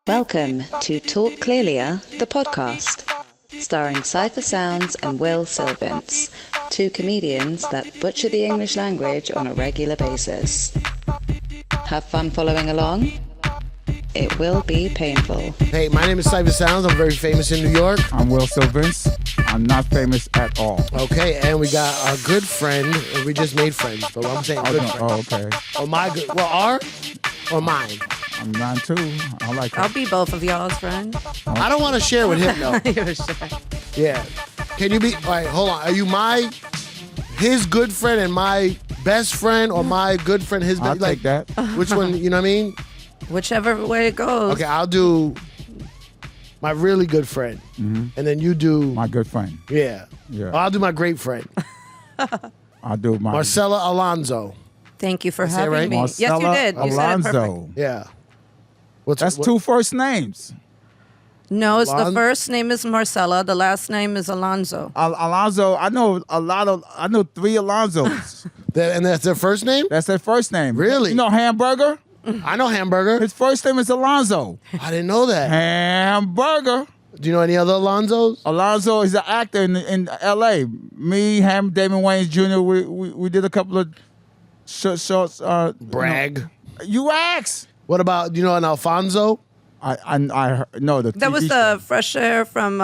Welcome to Talk Clearlier, the podcast, starring Cypher Sounds and Will Sylvans, two comedians that butcher the English language on a regular basis. Have fun following along? It will be painful. Hey, my name is Cypher Sounds. I'm very famous in New York. I'm Will Sylvans. I'm not famous at all. Okay, and we got a good friend. We just made friends, but I'm saying good friend. Oh, okay. Or my good, well, our or mine? I'm mine too. I like I'll it. be both of y'all's friends. I don't want to share with him, though. You're sure. Yeah. Can you be, all right, hold on. Are you his good friend and my best friend, or my good friend, his I'll best? take that. Which one, you know what I mean? Whichever way it goes. Okay, I'll do my really good friend. And then you do, My good friend. yeah. Yeah. I'll do my great friend. I'll do my Marcela Alonso. Thank you for Is that having right? me. Marcela Yes, you did. You said it perfect. Alonso. Yeah. That's two first names. No, it's the Alon- first name is Marcela. The last name is Alonso. Alonso. I know three Alonsos. And that's their first name? That's their first name. Really? You know Hamburger? I know Hamburger. His first name is Alonso. I didn't know that. Hamburger. Do you know any other Alonsos? Alonso is an actor in L.A. Me, Damon Wayans Jr. We did a couple of shorts. Brag. You asked. What about, do you know an Alfonso? I heard, no, the That was TV the Fresh Air from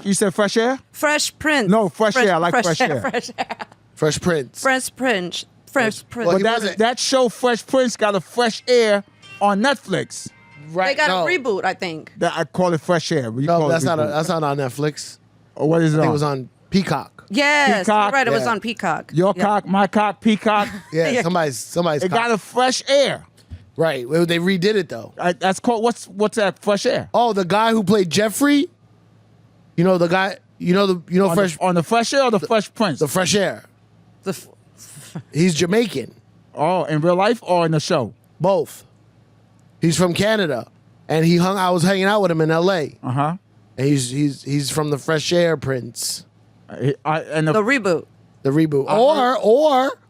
you said Fresh Air? Fresh Prince. No, Fresh Air. I like Fresh Air. Fresh Air. Fresh Prince. Fresh Prince. Fresh Prince. Well, But he wasn't- that show Fresh Prince got a Fresh Air on Netflix. Right. They got no. a reboot, I think. That I call it Fresh Air. You No, call that's it not, reboot. that's not on Netflix. Or what is it I think on? it was on Peacock. Yes, Peacock, right. It was yeah. on Peacock. Your Yeah. cock, my cock, peacock. Yeah, Yeah. somebody's It got cock. a Fresh Air. Right. Well, they redid it, though. That's called what's that Fresh Air? Oh, the guy who played Jeffrey? You know the guy, on Fresh, on the Fresh Air or the Fresh Prince? the Fresh Air. The f- He's Jamaican. Oh, in real life or in the show? Both. He's from Canada. And I was hanging out with him in L.A. Uh-huh. And he's from the Fresh Air Prince. the reboot. The reboot.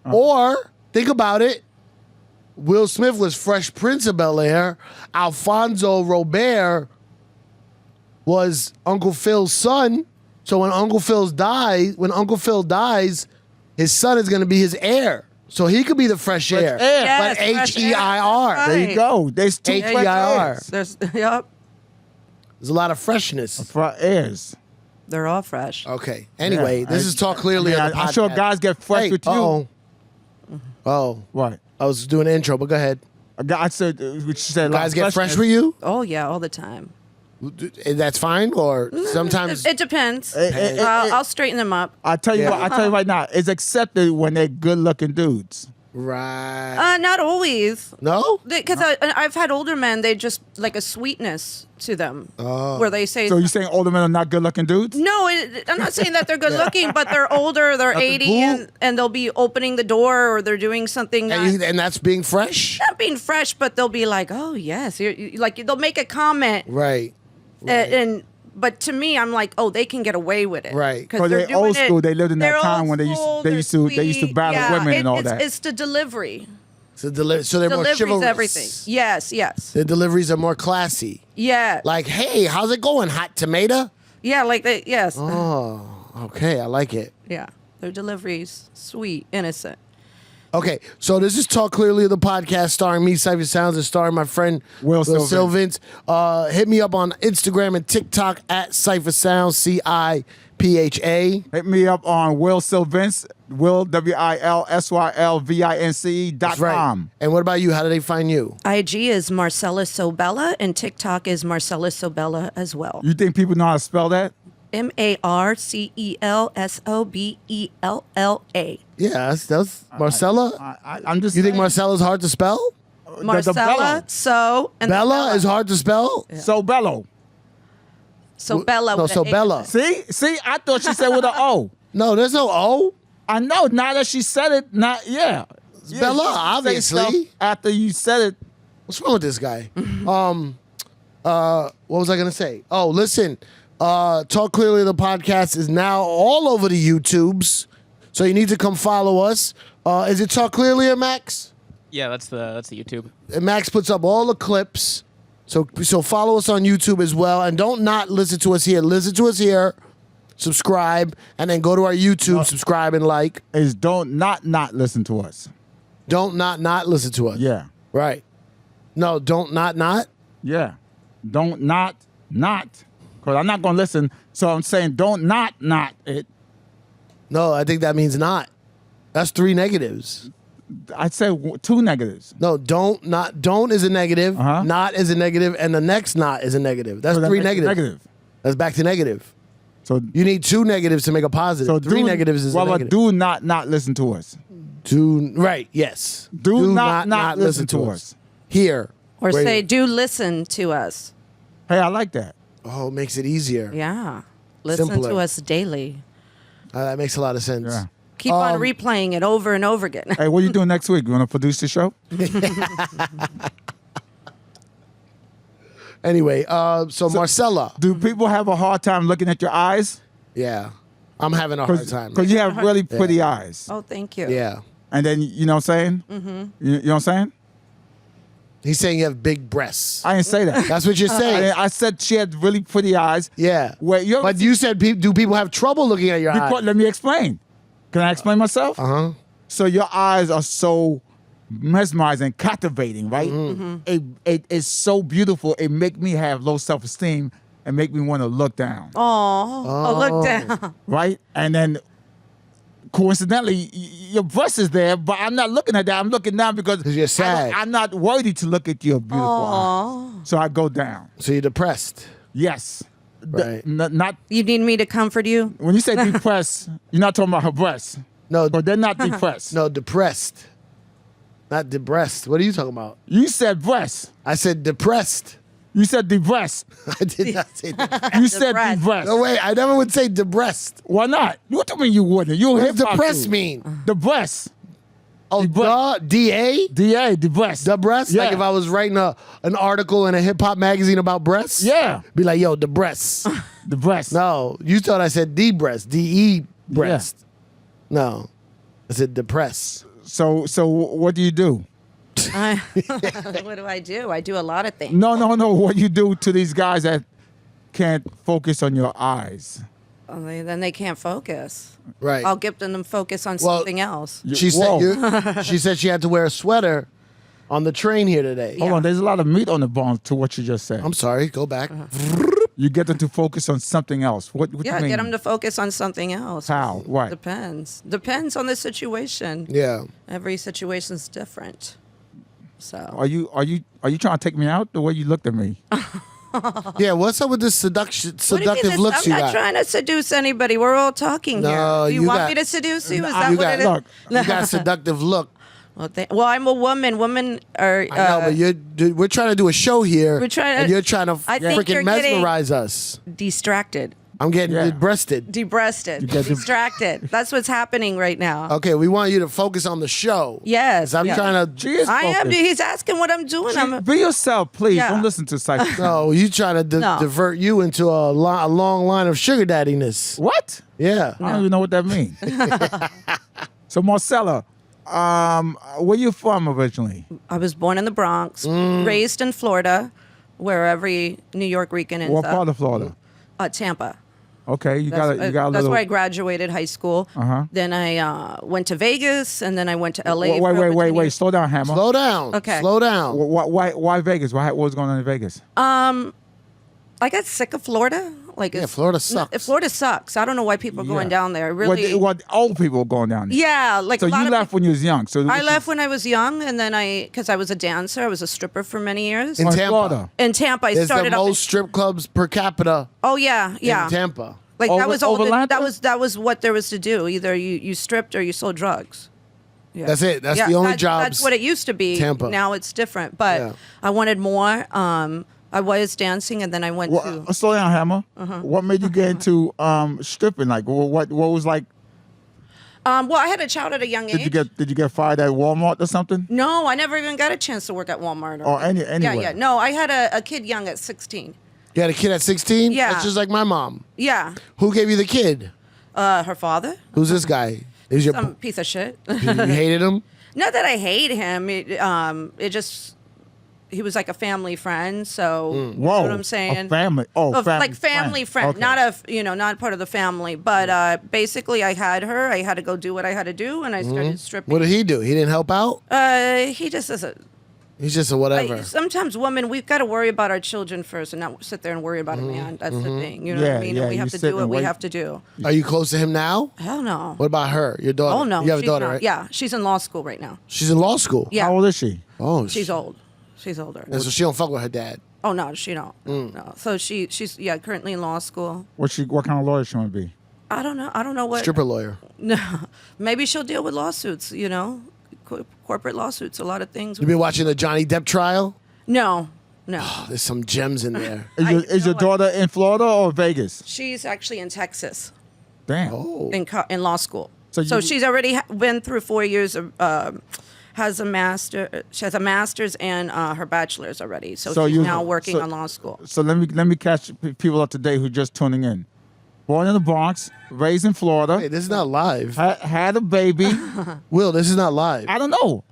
Or think about it. Will Smith was Fresh Prince of Bel-Air. Alfonso Robert was Uncle Phil's son. So when Uncle Phil dies, his son is going to be his heir. So he could be the Fresh Air. Air. Yes, But Fresh Air. H-E-I-R. That's There you right. go. There's two Fresh H-E-I-R. Airs. There's yep. There's a lot of freshness. Fresh Airs. They're all fresh. Okay. Anyway, Yeah, this is Talk Clearly on the I'm sure podcast. guys get fresh Hey, with you. Oh, What? I was doing an intro, but go ahead. I said, what you said. Guys get fresh for you? Oh yeah, all the time. That's fine, or sometimes It depends. eh, I'll straighten them up. I tell you Yeah. what. I tell you right now. It's accepted when they're good-looking dudes. right. Not always. No? Because I've had older men, they just like a sweetness to them, where they say. So you saying older men are not good-looking dudes? No, I'm not saying that they're good looking, but they're older, they're 80, and they'll be opening the door or they're doing something. And that's being fresh? Not being fresh, but they'll be like, "Oh yes," like they'll make a comment, Right. but to me, I'm like, "Oh, they can get away with it," Right. Because They're doing old school. They lived in that they're time old when they school, used to they're battle sweet. women and all it's, that. It's the delivery. So they're more Delivery's chivalrous. everything. Yes. The deliveries are more classy. Yeah. Like, hey, how's it going, hot tomato? Yeah, like they. Yes. Oh, okay, I like it. Yeah. Their delivery's sweet, innocent. Okay, so this is Talk Clearly, the podcast starring me, Cypher Sounds, and starring my friend Will Sylvans. Hit me up on Instagram and TikTok at Cypher Sounds, CIPHA. Hit me up on Will Sylvans, Will WILSYLVINCE.com. That's right. And what about you? How do they find you? IG is Marcela Sobella, and TikTok is Marcela Sobella as well. You think people know how to spell that? MarCelsobella. Yeah, that's Marcela. I'm just. You think saying. Marcella's hard to spell? Marcela, and Bella is hard to spell? So bellow. Sobella. No, with so an A. Bella. See, I thought she said with an O. No, there's no O. I know. Now that she said it, Yeah, Bella, you say obviously. stuff after you said it. What's wrong with this guy? What was I gonna say? Oh, listen. Talk Clearly, the podcast is now all over the YouTubes, so you need to come follow us. Is it Talk Clearly, Max? Yeah, that's the YouTube. And Max puts up all the clips. So follow us on YouTube as well, and don't not listen to us here. Listen to us here, subscribe, and then go to our YouTube, subscribe and like. Is don't not listen to us. Don't not listen to us. Yeah. Right. No, don't not. Yeah. Don't not. Because I'm not going to listen. So I'm saying don't not it. No, I think that means not. That's 3 negatives. I said 2 negatives. No, don't is a negative, not is a negative, and the next not is a negative. That's So that 3 makes it negatives. negative. That's back to negative. So You need 2 negatives to make a positive. so 3 negatives is a well, negative. do not listen to us. Right, yes. Do not listen to us. Here. Or Right. say, do listen to us. Hey, I like that. Oh, it makes it easier. Yeah. Listen Simpler. to us daily. That makes a lot of sense. Yeah. Keep on replaying it over and over again. Hey, what are you doing next week? You want to produce the show? Anyway, so Marcela. Do people have a hard time looking at your eyes? Yeah. I'm having a hard time. Because you have really pretty eyes. Oh, thank you. Yeah. And then, you know what I'm saying? Mm-hmm. You know what I'm saying? He's saying you have big breasts. I didn't say that. That's what you're saying. I said she had really pretty eyes. Yeah. Wait, you ever But you said, do people have trouble looking at your eyes? Let me explain. Can I explain myself? Uh-huh. So your eyes are so mesmerizing, captivating, right? Mm-hmm. It is so beautiful. It make me have low self-esteem and make me want to look down, Oh, look down. right? And then coincidentally, your breast is there, but I'm not looking at that. I'm looking down because 'Cause you're sad. I'm not worthy to look at your beautiful eyes. So I go down. So you're depressed. Yes. Right. Not You need me to comfort you? when you say depressed, you're not talking about her breasts. No, But they're not depressed. no, depressed. Not depressed. What are you talking about? You said breasts. I said depressed. You said depressed. I did not say depressed. You said Depressed. depressed. No, wait. I never would say depressed. Why not? What do you mean you wouldn't? You What hip does hop depressed dude. mean? The breast. Oh, the D-A? DA, the breast. The breast? Yeah. Like if I was writing an article in a hip-hop magazine about breasts? Yeah. Be like, yo, the breasts. The breast. No, you thought I said D breast, D-E breast. No, I said depressed. So what do you do? What do? I do a lot of things. No. What you do to these guys that can't focus on your eyes? Then they can't focus. Right. I'll get them to focus on Well, something else. She Whoa. said she said she had to wear a sweater on the train here today. Hold on, there's a lot of meat on the bone to what you just said. I'm sorry, go back. You get them to focus on something else. What Yeah, you mean? get them to focus on something else. How? What? Depends on the situation. Yeah. Every situation's different. So Are you trying to take me out the way you looked at me? Yeah, what's up with this What do you mean seductive this- looks I'm you not got? trying to seduce anybody. We're all talking No, here. Do you you want got- me to seduce you? Is You that You what got, it is? look, you got a seductive look. Well, I'm a woman. Women are. I know, but we're trying to do a show here, We're trying to- and you're trying to I think you're freaking getting- mesmerize us. distracted, I'm getting Yeah. breasted. debreasted, get distracted. That's what's happening right now. Okay, we want you to focus on the show. Yes, 'Cause I'm yeah. trying She to. is I am. focused. He's asking what I'm doing. Be yourself, please. Yeah. Don't listen to psych. No, you trying to No. divert you into a long line of sugar daddiness. What? Yeah. I don't even know what that means. So Marcela, where you from originally? I was born in the Bronx, raised in Florida, where every New York Rican ends What up. part of Florida? Tampa. Okay, you got a That's little. where I graduated high school. Uh-huh. Then I went to Vegas, and then I went to LA. for over 10 Wait. years. Slow down, Hammer. Slow down. Okay. Slow down. Why Vegas? What was going on in Vegas? I got sick of Florida. Yeah, Florida sucks. Florida sucks. I don't know why people are going Yeah. down there. Really. What old people were going down there? Yeah, like So a lot you of left when you was young. So I left when I was young, and then because I was a dancer, I was a stripper for many years. In in Tampa. Florida. In Tampa, I There's the started up. most strip clubs per capita Oh yeah, yeah. in Tampa. Like Over- that was over all. Atlanta? That was what there was to do. Either you stripped or you sold drugs. Yeah. That's it. That's the only jobs. That's what it used to be. Tampa. Now it's different. But Yeah. I wanted more. I was dancing, and then I went to. Slow down, Hammer. Uh-huh. What made you get into stripping? Like, what was like? Well, I had a child at a young age. Did you get fired at Walmart or something? No, I never even got a chance to work at Walmart. Or Yeah, anywhere? yeah. No, I had a kid young at 16. You had a kid at 16? Yeah. That's just like my mom. Yeah. Who gave you the kid? Her father. Who's this guy? Is your Some piece of shit. you hated him? Not that I hate him. It just he was like a family friend. So you know Whoa, what I'm saying? a family. Oh, Of, family like family friend, Okay. not not part of the family. But basically, I had her. I had to go do what I had to do, and I started stripping. What did he do? He didn't help out? He just doesn't. He's just a whatever. Sometimes women, we've got to worry about our children first and not sit there and worry about a man. That's the thing. You know what I Yeah, mean? yeah, And we have you to sit do what and we wait. have to do. Are you close to him now? Hell no. What about her? Your daughter? Oh, no. You have a she's daughter, not. right? Yeah, she's in law school right now. She's in law school. Yeah. How old is she? Oh, She's old. She's older. And so she don't fuck with her dad. Oh, no, she don't. No. So she's currently in law school. What kind of lawyer she want to be? I don't know. I don't know what. Stripper lawyer. No. Maybe she'll deal with lawsuits, corporate lawsuits, a lot of things. You been watching the Johnny Depp trial? No. There's some gems in there. Is your daughter in Florida or Vegas? She's actually in Texas Damn. Oh. in law school. So So you- she's already been through 4 years of. Has a master. She has a master's and her bachelor's already. So she's now working on law school. So let me catch people up today who just tuning in. Born in the Bronx, raised in Florida, Hey, this is not live. had a baby. Will, this is not live. I don't know.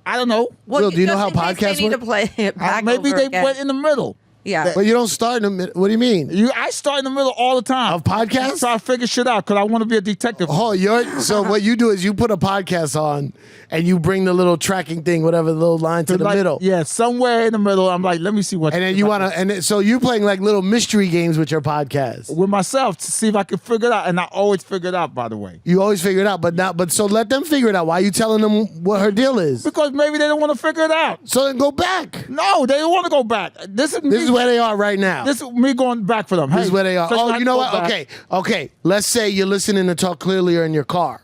Will, do you know just how in case podcasts they need work? to play it back Maybe over they again. went in the middle. Yeah. But you don't start in the middle. What do you mean? I start in the middle all the time. Of podcasts? Try to figure shit out because I want to be a detective. Oh, so what you do is you put a podcast on and you bring the little tracking thing, whatever, the little line to the Like, middle. Yeah, somewhere in the middle. I'm like, let me see what. And then you want to, so you're playing like little mystery games with your podcast. with myself to see if I can figure it out, and I always figure it out. By the way, You always figure it out, but so let them figure it out. Why are you telling them what her deal is? because maybe they don't want to figure it out. So then go back. No, they don't want to go back. This This is where they are right now. This is me going back for them. This is where they are. so Oh, have you to know go what? back. Okay. Let's say you're listening to Talk Clearly or in your car.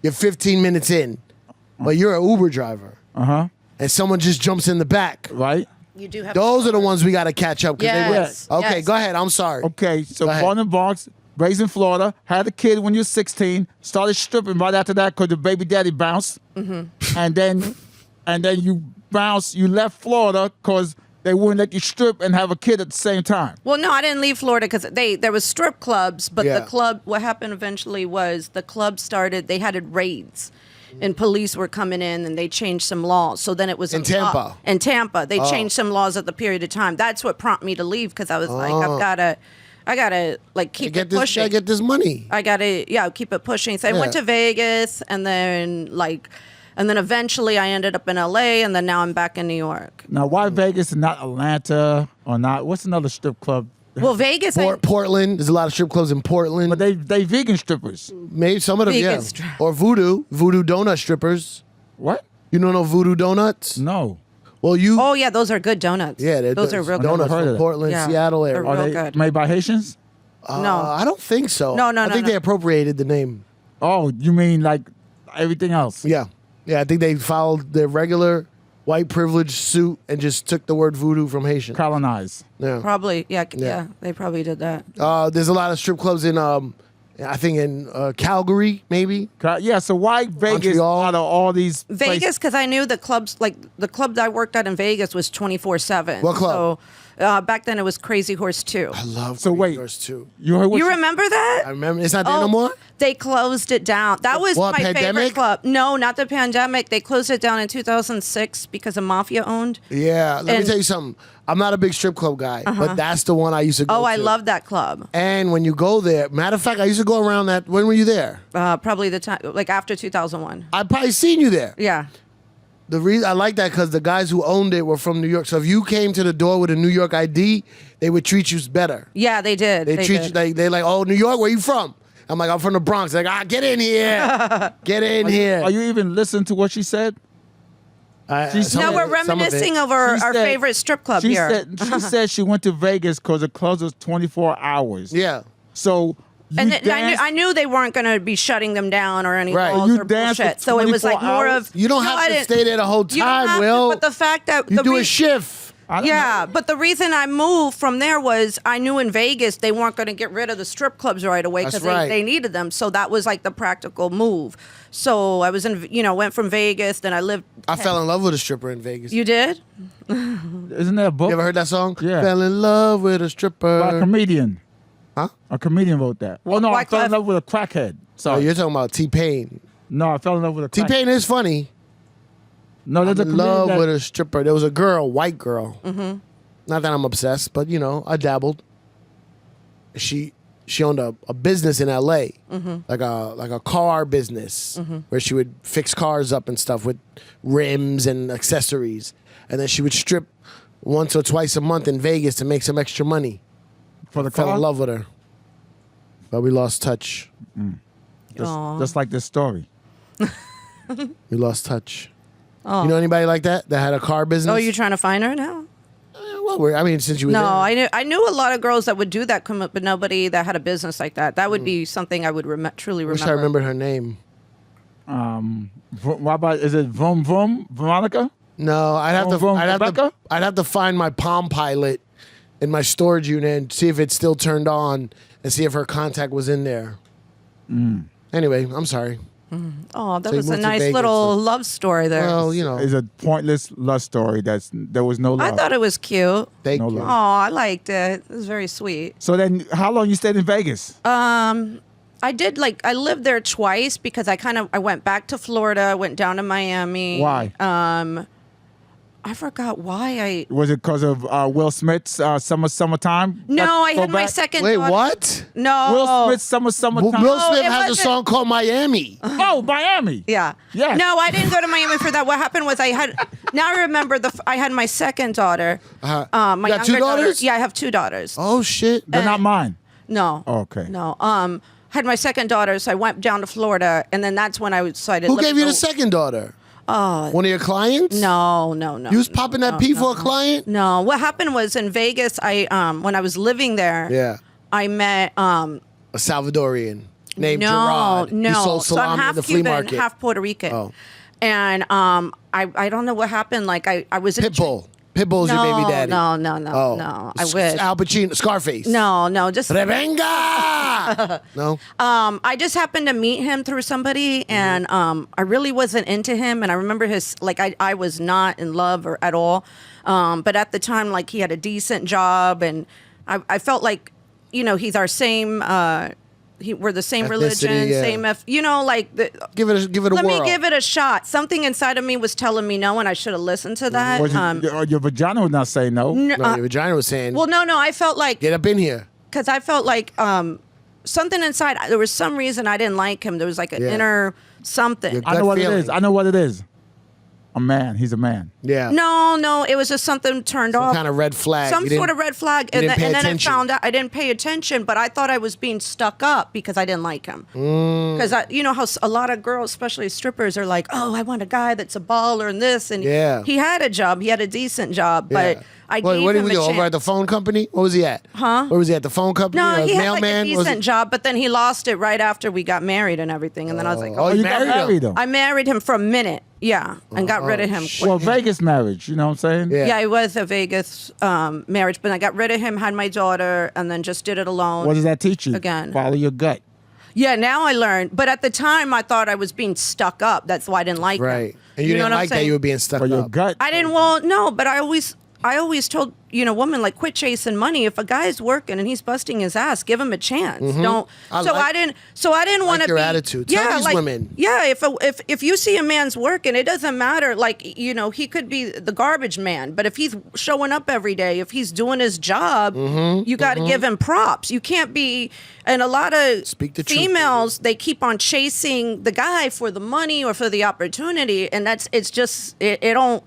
You're 15 minutes in, but you're an Uber driver. And someone just jumps in the back. Right. You do have. Those are the ones we got to catch up. 'Cause Yes. they okay, Yes. go ahead. I'm sorry. Okay, so Go ahead. born in Bronx, raised in Florida, had a kid when you were 16, started stripping right after that because the baby daddy bounced, and then you bounced. You left Florida because they wouldn't let you strip and have a kid at the same time. Well, no, I didn't leave Florida because there was strip clubs, but Yeah. the club. What happened eventually was the club started. They had raids, and police were coming in, and they changed some laws. So then it was In a Tampa? law- In Tampa, they changed some laws at the period of time. That's what prompted me to leave because I was like, I gotta like keep Get it this, pushing. get this money. I gotta keep it pushing. So I went Yeah. to Vegas, and then eventually I ended up in LA, and then now I'm back in New York. Now, why Vegas and not Atlanta or not? What's another strip club? Well, Vegas, Portland. There's a lot of strip clubs in Portland. But they vegan strippers. Maybe some of them, Vegan yeah. strip. Or voodoo donut strippers. What? You don't know voodoo donuts? No. Well, you. oh yeah, those are good donuts. Yeah, those are real donuts good. heard of from that. Portland, Yeah. Seattle They're area. Are real they good. made by Haitians? No. I don't think so. No, I think no. they appropriated the name. Oh, you mean like everything else? Yeah. I think they followed their regular white privilege suit and just took the word voodoo from Haitian. Colonized. Yeah. Probably, yeah, they probably did that. There's a lot of strip clubs in, I think in Calgary, maybe. Yeah, so why Vegas Montreal? out of all these places? Vegas, because I knew the clubs, like the club that I worked at in Vegas was 24/7. What club? So back then it was Crazy Horse 2. I love So Crazy wait. Horse too. You heard what You remember that? I remember. It's not there no more? They closed it down. That was What, my favorite pandemic? club. No, not the pandemic. They closed it down in 2006 because of Mafia owned. Yeah. Let me And- tell you something. I'm not a big strip club guy, but that's the one I used to go to. Oh, I love that club. And when you go there, matter of fact, I used to go around that. When were you there? Probably the time, like after 2001. I probably seen you there. Yeah. The reason I like that because the guys who owned it were from New York. So if you came to the door with a New York ID, they would treat you better. Yeah, they did. They treat did. you like they're like, oh, New York, where you from? I'm like, I'm from the Bronx. They're like, get in here, get in here. Are you even listening to what she said? Some Now of we're it- some of it. reminiscing of our She said- favorite strip club She here. said she went to Vegas because it closes 24 hours. Yeah. So you And danced- I knew they weren't going to be shutting them down or any Right. laws You or danced bullshit. for So it was like 24 more hours? of You don't No, have I to didn't- stay there the whole You don't time, have to, Will. but the fact that You the do a re- shift. I don't Yeah, know. but the reason I moved from there was I knew in Vegas they weren't going to get rid of the strip clubs right away That's because right. they needed them. So that was like the practical move. So I was went from Vegas, then I lived. I fell in love with a stripper in Vegas. You did? Isn't there a book You ever heard that song? Yeah. Fell in love with a by a stripper. comedian? Huh? A comedian wrote that. Well, no, I fell in Wyclef? love with a crackhead. Oh, Sorry. you're talking about T-Pain. No, I fell in love with a crackhead. T-Pain is funny. No, there's a in comedian love that- with a stripper. There was a girl, white girl. Mm-hmm. Not that I'm obsessed, but I dabbled. She owned a business in L.A. Like a car business where she would fix cars up and stuff with rims and accessories, and then she would strip once or twice a month in Vegas to make some extra money. for the Fell car. in love with her, but we lost touch. Just like this story. We lost touch. You know anybody like that had a car business? Oh, you trying to find her now? Well, since you were No, there. I knew a lot of girls that would do that, but nobody that had a business like that. That would be something I would truly remember. Wish I remembered her name. Why about, is it Vroom Vroom Veronica? No, Rebecca? I'd have to find my Palm Pilot in my storage unit and see if it's still turned on and see if her contact was in there. Anyway, I'm sorry. Oh, that So you was a moved to nice Vegas, little love story there. Well, It's a pointless love story. There was no love. I thought it was cute. thank No you. love. Oh, I liked it. It was very sweet. So then, how long you stayed in Vegas? I did I lived there twice because I went back to Florida, went down to Miami. Why? I forgot why Was it because of Will Smith's Summertime? No, I had my Throwback? second Wait, daughter. what? No. Will Smith's Summertime. Will Smith it has a wasn't- song called Miami. Oh, Miami. Yeah. Yeah. No, I didn't go to Miami for that. What happened was now I remember I had my second daughter. My You got two younger daughter- daughters? Yeah, I have two daughters. Oh shit! They're not mine. No. Oh, okay. No. Had my second daughter, so I went down to Florida, and then that's when I decided. Who let me gave you go- the second daughter? One of your clients? No. You was popping that P for a client? No. What happened was in Vegas, when I was living there, Yeah, I met a Salvadorian named no, Gerard. No, He sold so I'm salami half in the flea Cuban, market. half Puerto Rican. Oh. And I don't know what happened. Like I was in Pitbull. Pitbull's your baby daddy. No. Oh. No. I wish. Al Pacino, Scarface. No, just Revenga! No? I just happened to meet him through somebody, and I really wasn't into him. And I remember I was not in love or at all. But at the time, he had a decent job, and I felt like, he's our same. We're the same religion, Ethnicity, yeah. same Give it a Let whirl. me give it a shot. Something inside of me was telling me no, and I should have listened to that. Your vagina would not say no. No, your vagina was saying, Well, no. I felt like get up in here. because I felt like something inside. There was some reason I didn't like him. There was an Yeah. inner something. Your I know gut what it feeling. is. I know what it is. A man. He's a man. Yeah. No, it was just something turned Some off. kind of red flag. Some You didn't- sort of red flag, you and, didn't pay and then I attention. found out I didn't pay attention, but I thought I was being stuck up because I didn't like him. Because you know how a lot of girls, especially strippers, are like, "Oh, I want a guy that's a baller and this," and Yeah. he had a job, he had a decent job, but I Wait, gave where did him we a go? chance. Over at the phone company? What was he at? Huh? Where was he at? The phone company? No, he had mailman? a Was decent job, but then he lost it right after we got married and everything, and then I was like, Oh, You you got married him? married him. I married him for a minute, yeah, and got rid of him. Well, Vegas marriage. You know what I'm saying? Yeah. Yeah, it was a Vegas marriage, but I got rid of him, had my daughter, and then just did it alone. What does that teach you? Again. Follow your gut. Yeah, now I learned. But at the time, I thought I was being stuck up. That's why I didn't like Right. him. And you didn't know what I'm like that saying? you were being stuck For your up. gut. I didn't. Well, no, but I always told women quit chasing money. If a guy's working and he's busting his ass, give him a chance. Don't. I So like- I didn't want to your be. attitude. Tell these women. Yeah, if you see a man's working, it doesn't matter. He could be the garbage man, but if he's showing up every day, if he's doing his job, you got to give him props. You can't be. And a lot of Speak the truth, females, they keep on chasing the guy for the money or for the opportunity, and it's just it don't.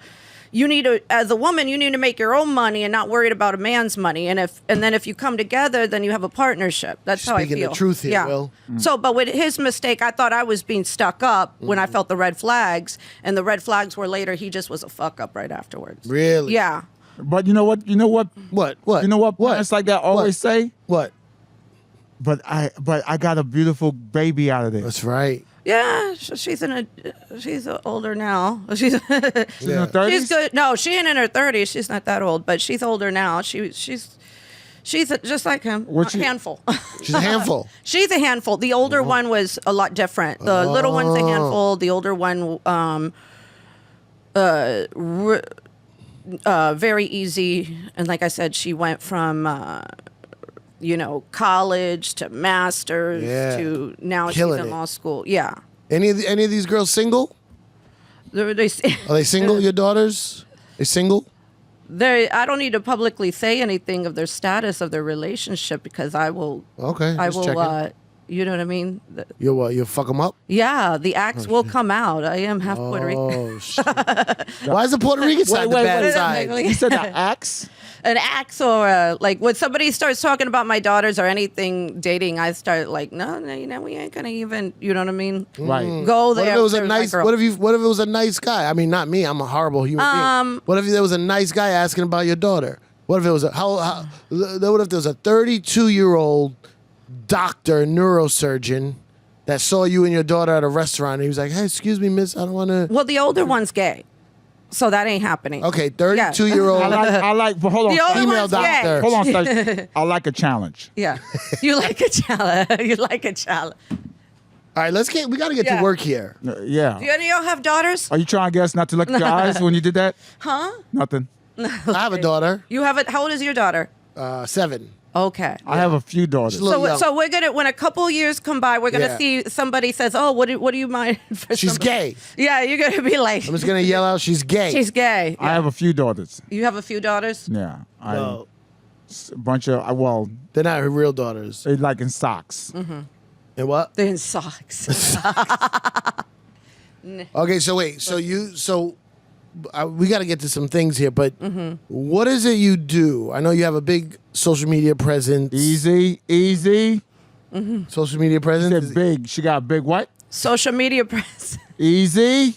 You need to, as a woman, you need to make your own money and not worried about a man's money. And then if you come together, then you have a partnership. That's how I Speaking the feel. truth here, yeah. Will. So, but with his mistake, I thought I was being stuck up when I felt the red flags, and the red flags were later. He just was a fuck up right afterwards. Really? Yeah. But you know what? You know what? What? You know what? Parents like that always say. What? But I got a beautiful baby out of this. That's right. Yeah, she's older now. She's She's in her 30s? she's good. No, she ain't in her 30s. She's not that old, but she's older now. She's just like him. What's A she- handful. She's a handful. She's a handful. The older one was a lot different. The little one's a handful. The older one, very easy. And like I said, she went from, college to masters Yeah. to now Killing she's in it. law school. Yeah. Any of these girls single? Are they single? Your daughters? They single? I don't need to publicly say anything of their status of their relationship because I will. Okay. I just will. checking. You know what I mean? You'll what? You'll fuck them up? Yeah, the acts will come out. I am half Puerto Rican. Oh shit! Why is the Puerto Rican side the bad side? You said the axe? An axe or like when somebody starts talking about my daughters or anything dating, I start like, no, we ain't gonna even. You know what I mean? Right. Go What there. if it was a there's my nice? girl. What if it was a nice guy? I mean, not me. I'm a horrible human being. What if there was a nice guy asking about your daughter? What if it was what if there was a 32-year-old doctor, neurosurgeon that saw you and your daughter at a restaurant and he was like, hey, excuse me, miss, I don't want to. Well, the older one's gay, so that ain't happening. Okay, 32-year-old I like, but hold on. The older female one's gay. doctor. Hold on, Stacey. I like a challenge. Yeah, you like a challenge. You like a challenge. All right, we got to get to Yeah. work here. Yeah. Do any of y'all have daughters? Are you trying to get us not to look at your eyes when you did that? Huh? Nothing. I have a daughter, You have it. How old is your daughter? 7. Okay. I have a few daughters. She's a little young. So we're gonna when a couple years come by, we're gonna Yeah. see somebody says, "Oh, what do you mind?" For She's somebody?" gay. Yeah, you're gonna be like, I'm just going to yell out, she's gay. "She's gay." I have a few daughters. You have a few daughters. Yeah. No, A bunch of, well, they're not her real daughters. they like in socks. Mm-hmm. And what? They're in socks. Okay, so wait. We got to get to some things here, but what is it you do? I know you have a big social media presence. Easy. Social media presence? They're big. She got a big what? Social media press. Easy.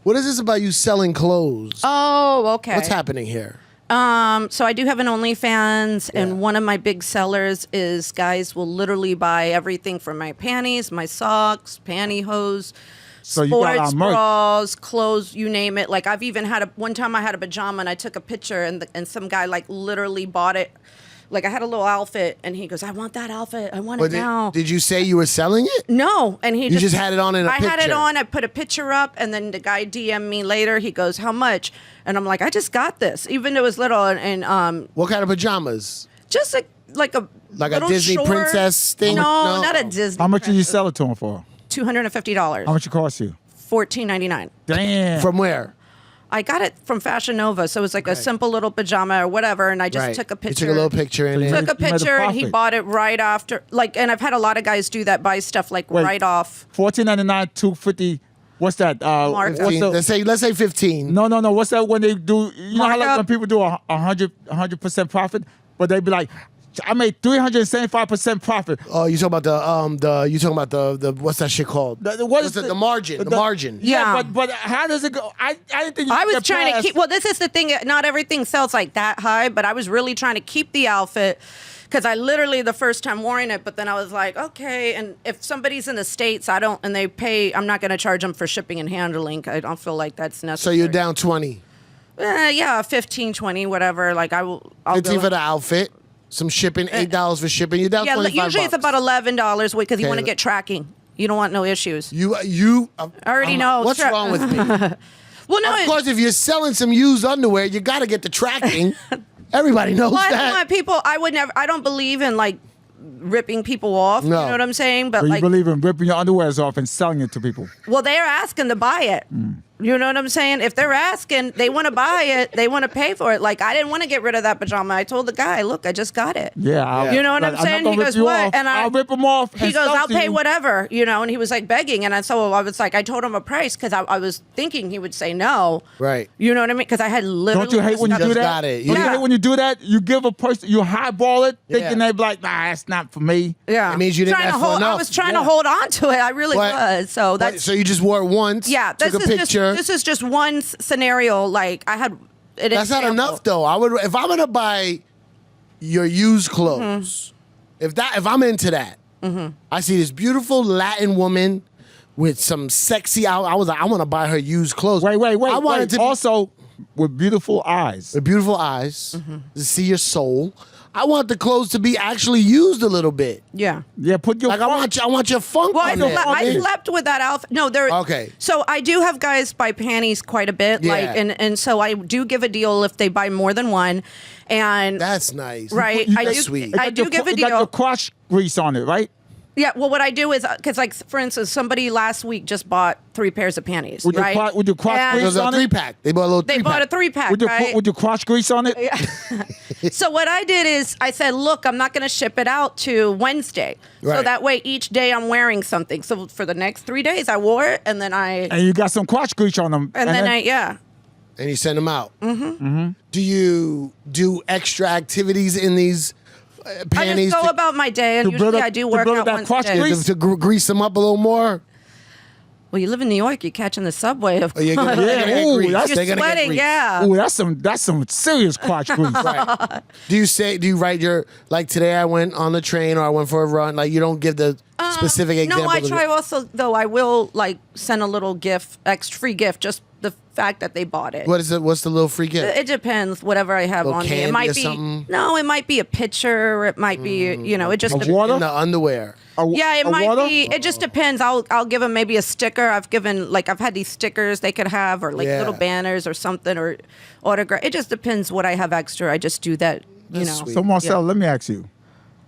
What is this about you selling clothes? Oh, okay. What's happening here? So I do have an OnlyFans, Yeah. and one of my big sellers is guys will literally buy everything from my panties, my socks, pantyhose, So you got sports our merch. bras, clothes, you name it. Like I've even had one time I had a pajama and I took a picture and some guy like literally bought it. Like I had a little outfit and he goes, "I want that outfit. I want it But now." did you say you were selling it? No, and he just had it on in a I had it picture. on. I put a picture up, and then the guy DM'd me later. He goes, "How much?" And I'm like, "I just got this, even though it was little." And What kind of pajamas? just like a Like a Disney princess thing? No, No. not a Disney. How much did you sell it to him for? $250. How much it cost you? $14.99. Damn. From where? I got it from Fashion Nova, so it was like a simple little pajama or whatever, and I just Right. took a You picture. took a little picture in So you it. Took a You made a picture, and he profit. bought it right after. Like, and I've had a lot of guys do that, buy stuff like Wait. right off. $14.99, $250. What's that? Markup. What's the, Let's say 15. no. What's that when they do? You know how like Markup. when people do a 100% profit, but they be like, I made 375% profit. Oh, you talking about the what's that shit called? What What's is the margin? The margin. Yeah. but how does it go? I didn't think you I could was get trying to past- keep. Well, this is the thing. Not everything sells like that high, but I was really trying to keep the outfit because I literally the first time wearing it. But then I was like, okay. And if somebody's in the States, and they pay. I'm not going to charge them for shipping and handling. I don't feel like that's So necessary. you're down 20. Yeah, 15, 20, whatever. Like I'll 15 go. for the outfit. Some shipping, $8 for shipping. You're down Yeah, 25 usually it's bucks. about $11 because you Okay. want to get tracking. You don't want no issues. You. I already know. What's wrong with me? Well, no. Of course, if you're selling some used underwear, you got to get the tracking. Everybody knows Well, I don't that. want people. I would never. I don't believe in like ripping people off. No. You know what I'm saying? But But you like, believe in ripping your underwears off and selling it to people. well, they're asking to buy it. You know what I'm saying? If they're asking, they want to buy it. They want to pay for it. Like I didn't want to get rid of that pajama. I told the guy, "Look, I just got it." Yeah, I'll, You know what like, I'm saying? not He gonna goes, rip you "What?" off. And I'll rip them off. He and goes, sell "I'll to pay you. whatever," you know. And he was like begging, and I was like, I told him a price because I was thinking he would say no. Right. You know what I mean? Because I had literally. Don't you hate when you Just do that? got it. Don't you Yeah. hate when you do that? You give a person, you highball it, thinking Yeah. they be like, nah, that's not for me. Yeah. It means you didn't Trying to ask for hold, I enough. was trying Yeah. to hold on to it. I really But- was. So that's So you just wore it once. yeah. Took a picture. This is just one scenario. Like I had. That's not enough, though. I would if I'm gonna buy your used clothes. Mm-hmm. If I'm into that, I see this beautiful Latin woman with some sexy. I was like, I want to buy her used clothes. Wait. I wanted to be Also, with beautiful eyes. with beautiful eyes Mm-hmm. to see your soul. I want the clothes to be actually used a little bit. Yeah. Yeah, put your Like I want your funk Well, on there. I slept with that outfit. No, there. Okay. So I do have guys buy panties quite a bit. Yeah. Like, and so I do give a deal if they buy more than one, and That's nice. right. you- I That's do. sweet. It I got do your give a it got your deal. crotch grease on it, right? Yeah, well, what I do is, because, like, for instance, somebody last week just bought 3 pairs of panties, Would you right? would you cross And It was grease a on it? 3-pack. They bought a little They 3-pack. bought a 3-pack, Would you right? would you cross grease on it? So what I did is I said, look, I'm not going to ship it out to Wednesday. So Right. that way each day I'm wearing something. So for the next 3 days I wore it and then And you got some crotch grease on them. and then yeah. And you send them out. Do you do extra activities in these I panties just go to, about my day and to build usually up- I do to work build out that once a crotch day. grease? to grease them up a little more? Well, you live in New York, you're catching the subway. Of Or you're gonna, course. they're gonna get Ooh, grease. that's- They're You're gonna get sweating, grease. yeah. Ooh, that's some serious crotch grease. Right. Do you write your, like today I went on the train or I went for a run? Like you don't give the specific example. No, I of try it. also, though, I will like send a little gift, extra free gift, just the fact that they bought it. What is it? What's the little free gift? It depends, whatever I have Little on me. candy It might or be something? no, it might be a picture, or it might be it just Of depends. water? In the underwear. Yeah, it A might water? be. It just depends. I'll give them maybe a sticker. I've had these stickers they could have, or like Yeah. little banners or something, or autograph. It just depends what I have extra. I just do that. That's know. sweet. So Marcel, let me ask you.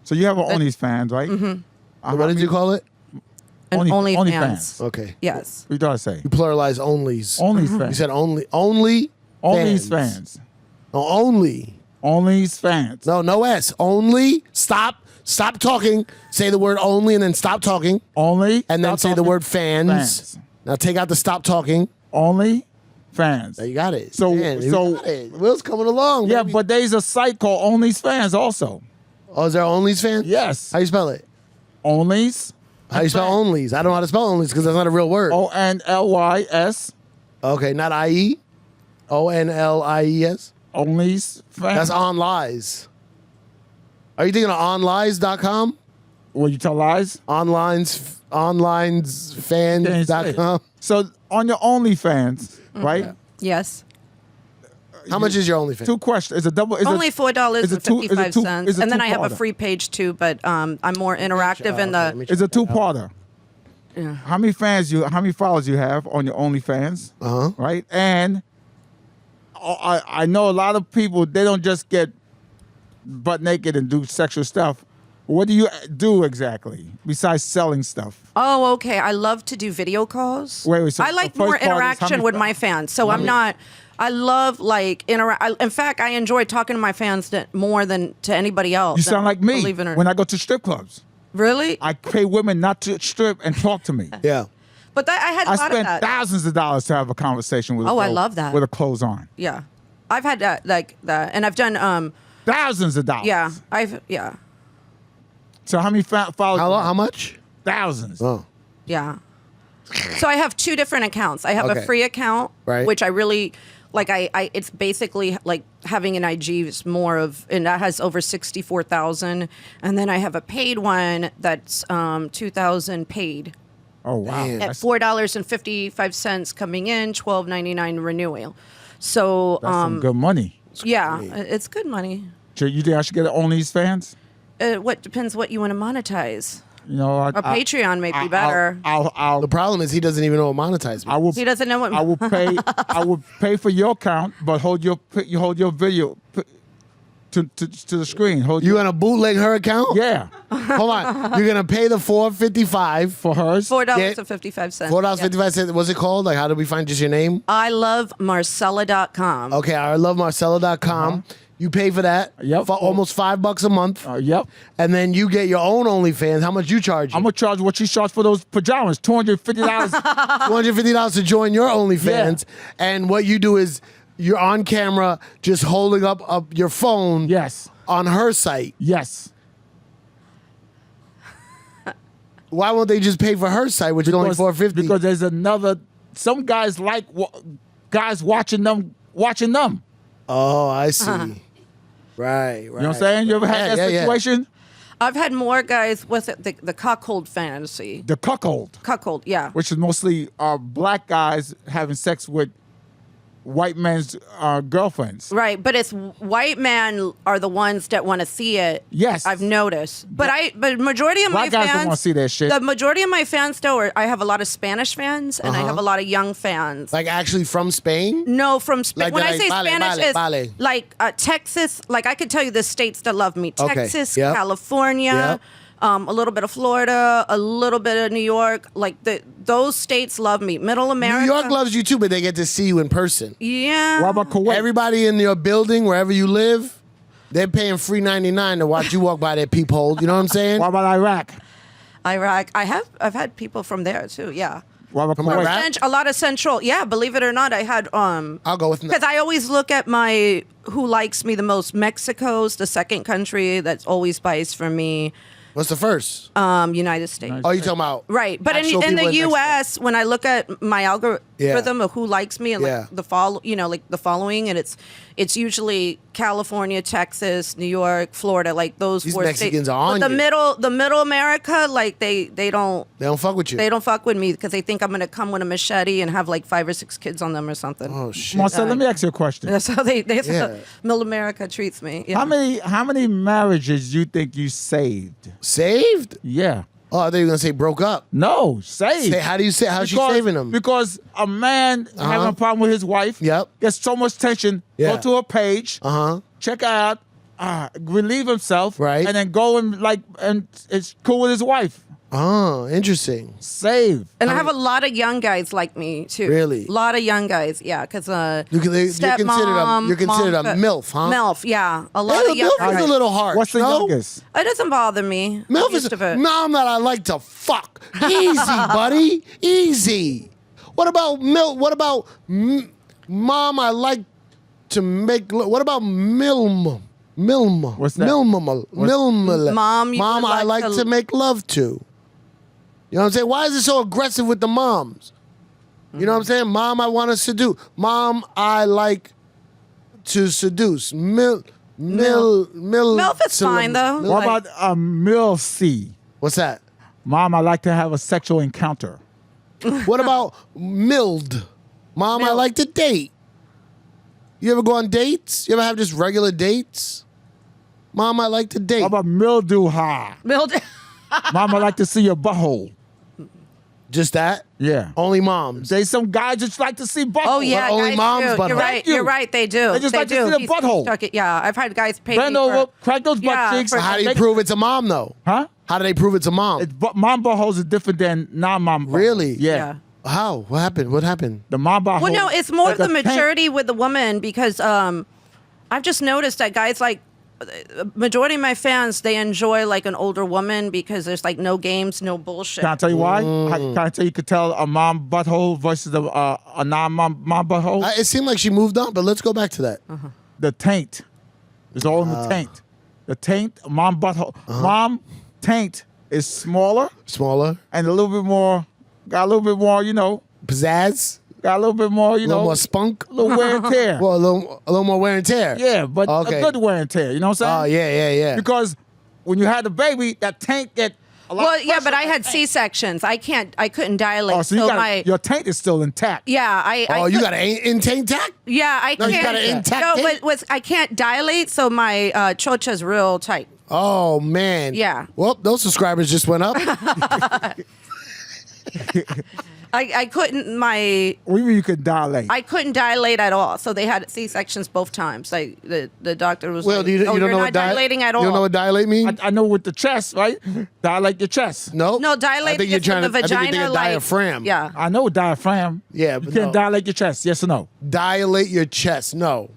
So you have an OnlyFans, right? Mm-hmm. What did you call it? And Only- OnlyFans. OnlyFans. Okay. Yes. What did I say? You pluralize onlys. OnlyFans. You said only OnlyFans. No, only. OnlyFans. No S. Only. Stop talking. Say the word only and then stop talking. Only. And then stop say the talking. word fans. Fans. Now take out the stop talking. OnlyFans. There you got it. So- Man, you so- got it. Will's coming along. Yeah, baby. but there's a site called OnlyFans also. Oh, is there onlys fans? Yes. How you spell it? Onlys. How you spell onlys? I don't know how to spell onlys because that's not a real word. ONLYS. Okay, not IE. ONLIES. OnlyFans. That's on lies. Are you thinking of onlies.com? Will you tell lies? Onlinesfans.com. So on your OnlyFans, right? Yes. How much is your OnlyFans? 2 questions. It's a double. It's Only a, $4.55, and then I have a two-parter. free page too. But I'm more interactive in let me the. It's a 2-parter. Yeah. How many followers you have on your OnlyFans? Right, and I know a lot of people, they don't just get butt naked and do sexual stuff. What do you do exactly besides selling stuff? Oh, okay. I love to do video calls. Wait, so I like the first more part is how interaction many with fa- my fans. So I'm not. I love like interact. In fact, I enjoy talking to my fans more than to anybody else. You sound like me Believe it or when I go to strip clubs. really. I pay women not to strip and talk to me. Yeah. But I had a I lot of spend that. thousands of dollars to have a conversation with. Oh, a I girl love that. with her clothes on. Yeah, I've had that like that, and I've done. Thousands of dollars. Yeah. So how many followers? How much? Thousands. Oh. Yeah. So I have 2 different accounts. I have Okay. a free account, Right. which I really like. I it's basically like having an IG is more of, and that has over 64,000. And then I have a paid one that's 2,000 paid Oh wow. Man. at That's, $4.55 coming in, $12.99 renewal. So that's some good money. yeah, it's good money. So you think I should get an OnlyFans? What depends what you want to monetize. You know, A Patreon may be better. The problem is he doesn't even know what monetize I will. He doesn't know what. I will pay. I will pay for your account, but hold your video to the screen. You gonna bootleg her account? Yeah, Hold on. You're gonna pay the $4.55. for hers. $4.55. $4.55. What's it called? Like, how do we find just your name? I love Marcela.com. Okay, I love Marcela.com. You pay for that. Yep. For almost $5 a month. Yep. And then you get your own OnlyFans. How much you charge? I'm gonna charge what she charged for those pajamas. $250. $250 to join your OnlyFans. And what you do is you're on camera just holding up your phone Yes. on her site. Yes. Why won't they just pay for her site, which is only $4.50? Because there's another. Some guys like guys watching them. Oh, I see. Right. You know what I'm saying? You ever had that situation? I've had more guys with the cuckold fantasy. The cuckold, Cuckold, yeah. which is mostly black guys having sex with white men's girlfriends. Right, but it's white men are the ones that want to see it. Yes. I've noticed. But majority of my Black guys fans don't wanna see that shit. The majority of my fans though I have a lot of Spanish fans and I have a lot of young fans. Like actually from Spain? No, from Spain. Like When they're I say like, Spanish, vale. it's like Texas. Like I could tell you the states that love me: Okay, Texas, yep. California, a little bit of Florida, a little bit of New York. Like those states love me. Middle America. New York loves you too, but they get to see you in person. Yeah. What about Kuwait? Everybody in your building, wherever you live, they're paying free $99 to watch you walk by their peephole. You know what I'm saying? What about Iraq? Iraq. I've had people from there too. Yeah. What about From Kuwait? Iraq? A lot of central. Yeah, believe it or not, I had I'll go with because I always look at my who likes me the most. Mexico's the second country that's always buys for me. What's the first? United States. Oh, you talking about Right, but actual in people the Mexico. U.S., when I look at my algorithm of who likes me and Yeah. like the following, and it's usually California, Texas, New York, Florida, like those These four Mexicans states. are on but you. the middle America, like they don't They don't fuck with you. they don't fuck with me because they think I'm gonna come with a machete and have like 5 or 6 kids on them or something. Oh shit. Marcel, let me ask you a question. That's how that's Yeah. how middle America treats me. Yeah. How many marriages you think you saved? Saved? Yeah. Oh, I thought you were gonna say broke up. No, saved. Say, how do you say? How's she saving them? Because a man having a problem with his wife Yep. gets so much tension, Yeah. go to a page, check out, relieve himself, Right. and then go and it's cool with his wife. Oh, interesting. Save. And I have a lot of young guys like me too. Really? A lot of young guys, yeah. Because You're considered a MILF, huh? MILF, yeah. A lot Yeah, of young MILF is guys. a little harsh. What's the no? youngest? It doesn't bother me. I'm MILF used is to it. mom that I like to fuck. Easy, buddy. Easy. What about MILF? What about mom I like to make? What about MILM? MILM. What's that? MILM. MILM. Mom you Mom would I like like to- to make love to. You know what I'm saying? Why is it so aggressive with the moms? You know what I'm saying? Mom, I want to seduce. Mom, I like to seduce. MILF is fine, though. Mil- What about a MILC? What's that? Mom, I like to have a sexual encounter. What about mild? Mom, I Mild. like to date. You ever go on dates? You ever have just regular dates? Mom, I like to date. What about mildew high? Mom, I like to see your butthole. Just that? Yeah. Only moms. There's some guys just like to see butthole. Oh yeah, only guys mom's do. butthole. You're right. Thank you. You're right. They do. They just they like to do. see the He's butthole. stuck it. Yeah, I've had guys pay Bend me over, for. crack those butt Yeah, cheeks. for- How do you Make- prove it's a mom, though? Huh? How do they prove it's a mom? Mom buttholes is different than non-mom buttholes. Really? Yeah. How? What happened? What happened? The mom butthole. Well, no, it's more like the a tank. maturity with the woman because I've just noticed that guys like majority of my fans they enjoy like an older woman because there's like no games, no bullshit. Can I tell you why? Can I tell you could tell a mom butthole versus a non-mom butthole? It seemed like she moved on, but let's go back to that. The taint. It's all in the taint. The taint, mom butthole. Mom taint is smaller Smaller, and a little bit more, got a little bit more, pizzazz, got a little bit more, a little more spunk. a little wear and tear. Well, a little more wear and tear. Yeah, but Okay. a good wear and tear. You know what I'm saying? Oh, yeah. Because when you had the baby, that taint get a lot. Well, of yeah, but pressure I on had that taint. C-sections. I couldn't dilate. Oh, so you so got your taint is still intact. yeah, Oh, you got an intake tack? Yeah, I No, you can't. got an intact no, taint? but I can't dilate, so my chocha's real tight. Oh, man. Yeah. Well, those subscribers just went up. I couldn't my What do you mean you could dilate? I couldn't dilate at all. So they had C-sections both times. Like the doctor was Well, like, you don't you're know not what dilating at all. You don't know what dilate means? I know with the chest, right? Dilate your chest. No. No, dilate I think you're is trying with to. the I think you're vagina, thinking like diaphragm. Yeah. I know diaphragm. Yeah, You but can't no. dilate your chest. Yes or no? Dilate your chest. No.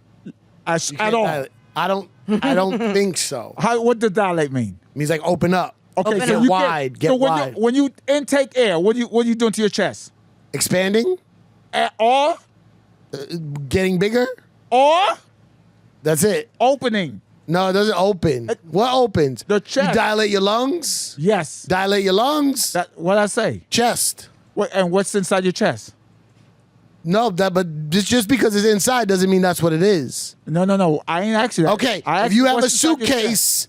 At Can't all. dilate. I don't think so. What does dilate mean? It means like open up. Okay, Open so up. you Wide, Get, get so when wide. You, when you intake air, what are you doing to your chest? Expanding? Or Getting bigger? That's it. opening? No, it doesn't open. What opens? The chest. You dilate your lungs? Yes. Dilate your lungs? What I say? Chest. And what's inside your chest? No, but just because it's inside doesn't mean that's what it is. No. I ain't actually. Okay, if you have a suitcase,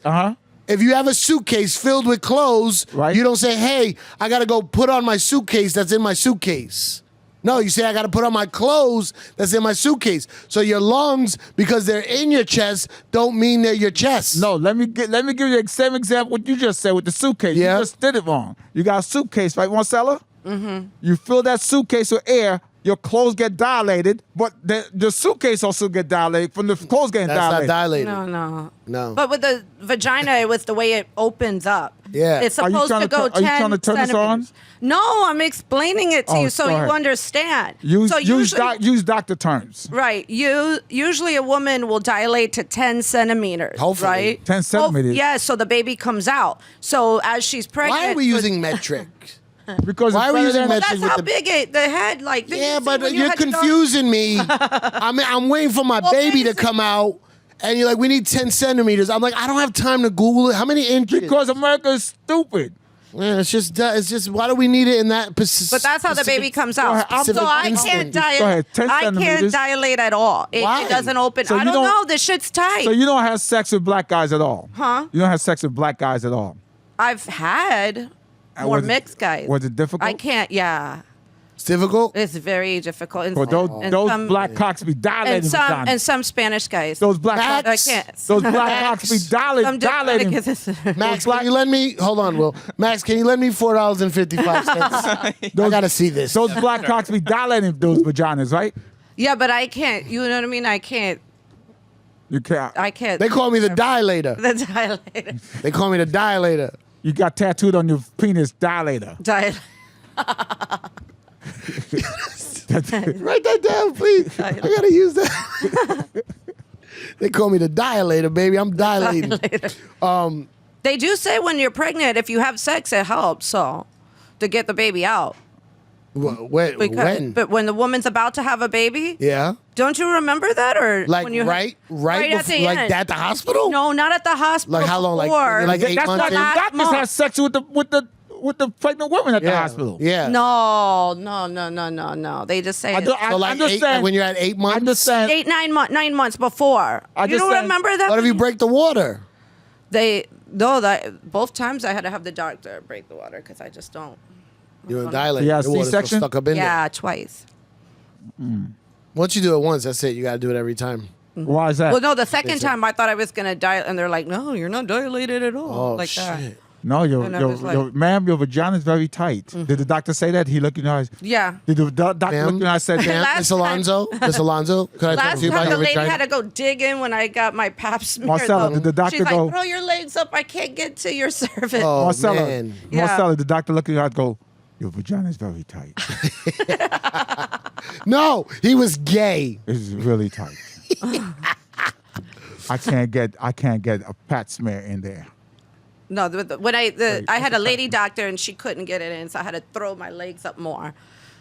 if you have a suitcase filled with clothes, Right. you don't say, hey, I got to go put on my suitcase that's in my suitcase. No, you say, I got to put on my clothes that's in my suitcase. So your lungs, because they're in your chest, don't mean they're your chest. No, let me give you the same example what you just said with the suitcase. Yeah. You just did it wrong. You got a suitcase, right, Marcela? Mm-hmm. You fill that suitcase with air, your clothes get dilated, but the suitcase also get dilated from the clothes getting That's not dilated. dilated. No. But with the vagina, it was the way it opens up. Yeah. It's Are you supposed trying to to go turn- are you 10 trying to turn this on? centimeters. No, I'm explaining it to Oh, you so go you ahead. understand. Use so usually, use doctor terms. right. Usually a woman will dilate to 10 centimeters. Hopefully. Right? 10 centimeters. Yeah, so the baby comes out. So as she's pregnant. Why are we using metric? Because Why it's are we better using than- metric? That's with how the- big the head, like. didn't you Yeah, see but when you you're had your daughter? confusing me. I'm waiting for my baby to come out, and you're like, we need 10 centimeters. I'm like, I don't have time to Google it. How many inches? Because America is stupid. Yeah, it's just. Why do we need it in that? But that's how the baby comes out. ahead, So I instant. can't Go ahead, dilate. 10 I can't centimeters. dilate at all. It Why? doesn't open. So I you don't don't- know. This shit's tight. So you don't have sex with black guys at all? Huh? You don't have sex with black guys at all? I've had more was it- mixed guys. was it difficult? I can't. Yeah, It's difficult. it's very difficult. And, Well, those some, black cocks be dilating. and some Spanish guys. those black Max. cocks, I can't. those black cocks be Some dilating. Max, can you lend me? Hold on, Will. Max, can you lend me $4.55? I gotta see this. Those black cocks be dilating those vaginas, right? Yeah, but I can't. You know what I mean? I can't. You can't. I can't. They call me the dilator. the dilator. They call me the dilator. You got tattooed on your penis dilator. Write that down, please. I gotta use that. They call me the dilator, baby. I'm dilating. They do say when you're pregnant, if you have sex, it helps. So to get the baby out. When? But when the woman's about to have a baby, Yeah. don't you remember that? Or Like when you right at before, the like end. at the hospital? No, not at the hospital. Like how long? Like before. like 8 That's months why in? the Last doctors month. have sex with the pregnant women at the Yeah. hospital. Yeah. No. They just say I, do, it's I So like understand. when you're at 8 months. I understand. 9 months before. I You just don't said- remember that? What if you break the water? Both times I had to have the doctor break the water because I just don't. You're gonna dilate. You had a The water's still C-section? stuck up in Yeah, there. twice. Once you do it once, that's it. You gotta do it every time. Why is that? Well, no, the second time I thought I was gonna die, and they're like, "No, you're not dilated at all." Oh like shit. that. No, And I was like- ma'am, your vagina is very tight. Did the doctor say that? He looked in your eyes. Yeah. Did the doctor look Ma'am? in your eyes and said, Ma'am, Last Miss Alonso, Miss Alonso, could I talk Last to you about time the your lady vagina? had to go dig in when I got my pap smear. Marcela, though. did the doctor She's go- like, "Throw your legs up. I can't get to your cervix." Oh, Marcela, man. Yeah. Marcela, the doctor looked in your eyes and go, your vagina is very tight. No, he was gay. It's really tight. I can't get a pat smear in there. No, when I had a lady doctor and she couldn't get it in, so I had to throw my legs up more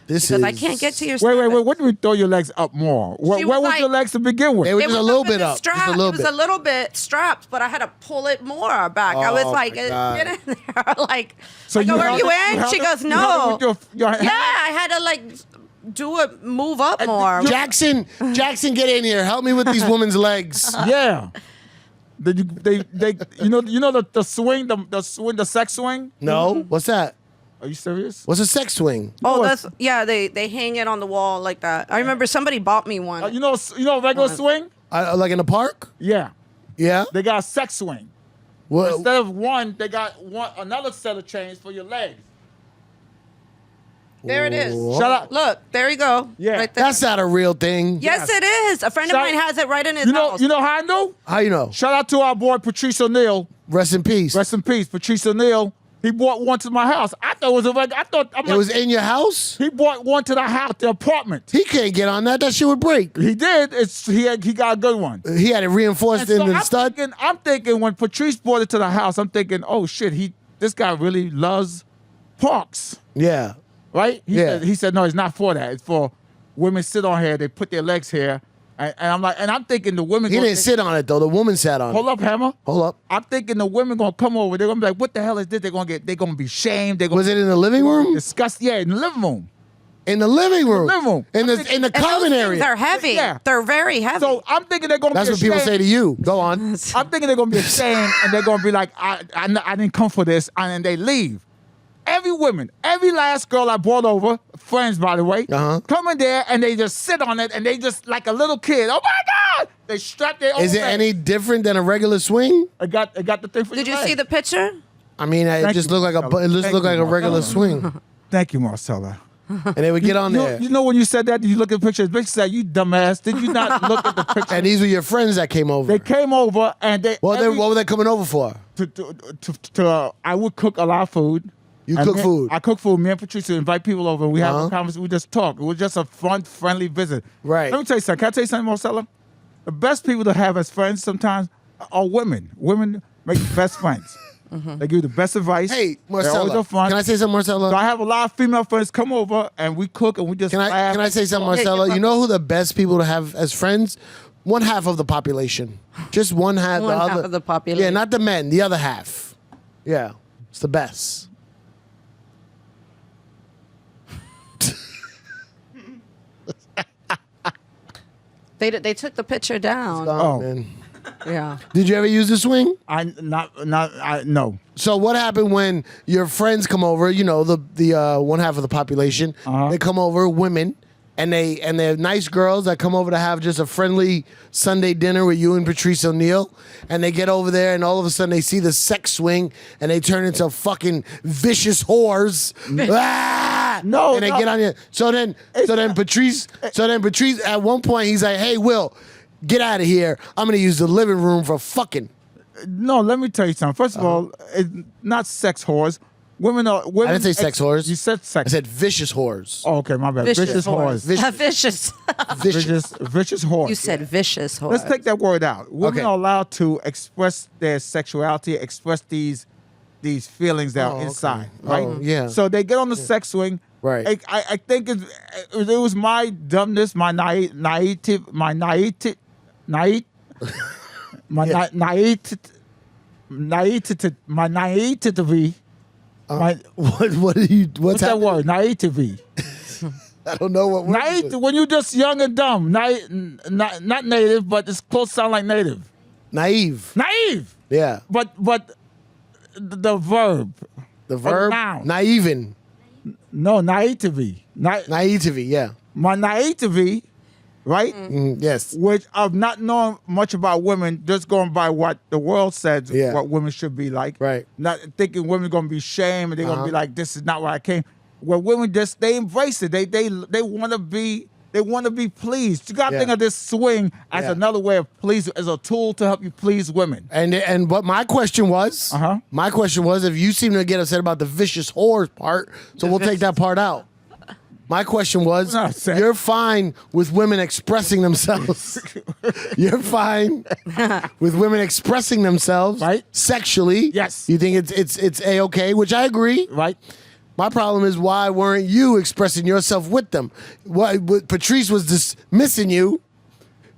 This because is I can't get to your. Wait. cervix. What do we throw your legs up more? Where She was was your like- legs to begin with? They were It just was a little up in bit the up. strap. Just a little It was bit. a little bit strapped, but I had to pull it more back. I was Oh, like, my God. "Get in there!" Like, So I go, "Are held you it- in?" held She it- goes, you held it "No." with your Yeah, I had to like do it, move up more. Jackson, get in here. Help me with these women's legs. Yeah. They you know the swing, the sex swing? No, what's that? Are you serious? What's a sex swing? Oh, No, that's they hang it on the wall like that. I remember somebody bought me one. You know a regular swing? Like in the park? Yeah. Yeah. They got a sex swing. Well, Instead of one, they got another set of chains for your legs. There it is. Shut up. Look, there you go. Yeah. right there. that's not a real thing. Yes, it is. A friend of Shout- mine has it right in his You know house. how I know? How you know? Shout out to our boy Patrice O'Neal. Rest in peace. Rest in peace, Patrice O'Neal. He bought one to my house. I thought it was a regular. It was in your house? He bought one to the house, the apartment. He can't get on that. That shit would break. He did. He got a good one. He had it reinforced in the stud. I'm thinking when Patrice brought it to the house, I'm thinking, oh shit, this guy really loves parks, Yeah. right? Yeah. He said, no, it's not for that. It's for women sit on here, they put their legs here, and I'm like, and I'm thinking the women. He gonna- didn't sit on it though. The woman sat on Hold it. up, Hammer. Hold up. I'm thinking the women gonna come over. They're gonna be like, what the hell is this? They're gonna be shamed. They're gonna Was it in the living room? disgust. Yeah, in the living room. In the living room. Living room. In the And common those area. things are heavy. Yeah. They're very heavy. So I'm thinking they're gonna That's be what people ashamed. say to you. Go on. I'm thinking they're gonna be ashamed and they're gonna be like, I didn't come for this, and they leave. Every last girl I brought over, friends by the way, come in there and they just sit on it and they just like a little kid. Oh my God! They strap their own Is it legs. any different than a regular swing? I got the thing for Did you your see leg. the picture? I mean, it Thank just you, looked like Marcella. it just Thank looked like you, a regular Marcella. swing. Thank you, Marcella. and they would get on there. You know when you said that, you look at the pictures. Bitch said, "You dumbass! Did you not look at the picture?" And these were your friends that came over. They came over and what were they coming over for? I would cook a lot of food. You cook food. I cook food. Me and Patricia invite people over. And we have a conversation. We just talk. It was just a fun, friendly visit. Right. Let me tell you something. Can I tell you something, Marcela? The best people to have as friends sometimes are women. Women make the best friends. They give you the best advice. Hey, They're always Marcela. fun. Can I say something, Marcela? So I have a lot of female friends come over and we cook and we just laugh. Can I say something, Marcela? You know who the best people to have as friends? One half of the population. Just one half. One half of the population. Yeah, not the men. The other half. Yeah, it's the best. They took the picture down. Gone, man. Yeah. Did you ever use the swing? No. So what happened when your friends come over? You know, the one half of the population. They come over, women, and they're nice girls that come over to have just a friendly Sunday dinner with you and Patrice O'Neill. And they get over there, and all of a sudden they see the sex swing, and they turn into fucking vicious whores. Ah! No, and they get on you. So then Patrice at one point he's like, "Hey, Will, get out of here. I'm gonna use the living room for fucking." No, let me tell you something. First of all, it's not sex whores. Women. I didn't say sex whores. You said sex. I said vicious whores. Oh, okay, my bad. Vicious whores. Vicious. Vicious whores. You said vicious whore. Let's take that word out. Women Okay. are allowed to express their sexuality, express these feelings that are inside, right? Oh, yeah. So they get on the sex swing. Right. I think it was my dumbness, my naivety. What's that that word? Naivety. I don't know what word. Naive, when you're just young and dumb. Not native, but it's close to sound like native. Naive. Naive. Yeah. But the verb. The verb. noun. Naiven. No, naivety. Naivety. Yeah. My naivety, right? Yes. Which of not knowing much about women, just going by what the world says Yeah. what women should be like. Right. Not thinking women gonna be shamed and they're gonna be like, this is not where I came. Where women just they embrace it. They wanna be pleased. You gotta think of this swing as Yeah. another way of pleasing, as a tool to help you please women. And what my question was, my question was, if you seem to get upset about the vicious whore part, so we'll take that part out. My question was, I'm not upset. you're fine with women expressing themselves. You're fine with women expressing themselves, Right. Sexually. Yes. You think it's A-okay, which I agree. Right? My problem is, why weren't you expressing yourself with them? Patrice was dismissing you,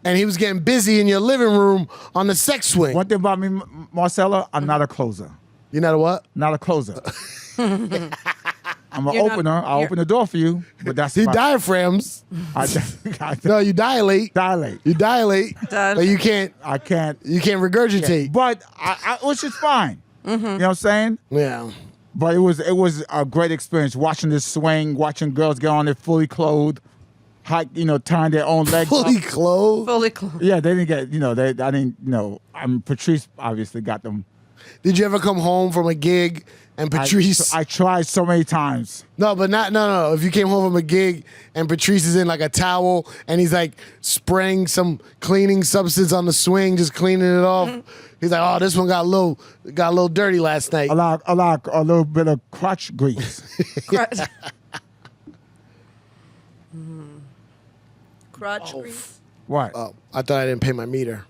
and he was getting busy in your living room on the sex swing. One thing about me, Marcela, I'm not a closer. You're not a what? Not a closer. I'm an You're not- opener. I'll you're- open the door for you, but that's He about- diaphragms. I No, you dilate. dilate. You dilate, but you can't I can't. regurgitate. But which is fine. You know what I'm saying? Yeah. But it was a great experience watching this swing, watching girls get on there fully clothed, tying their own legs Fully up. clothed. Fully clothed. Yeah, they didn't get. I didn't. Patrice obviously got them. Did you ever come home from a gig and Patrice? I tried so many times. No. If you came home from a gig and Patrice is in like a towel and he's like spraying some cleaning substance on the swing, just cleaning it off. He's like, "Oh, this one got a little dirty last night." A little bit of crotch grease. Crotch grease. What? Oh, I thought I didn't pay my meter.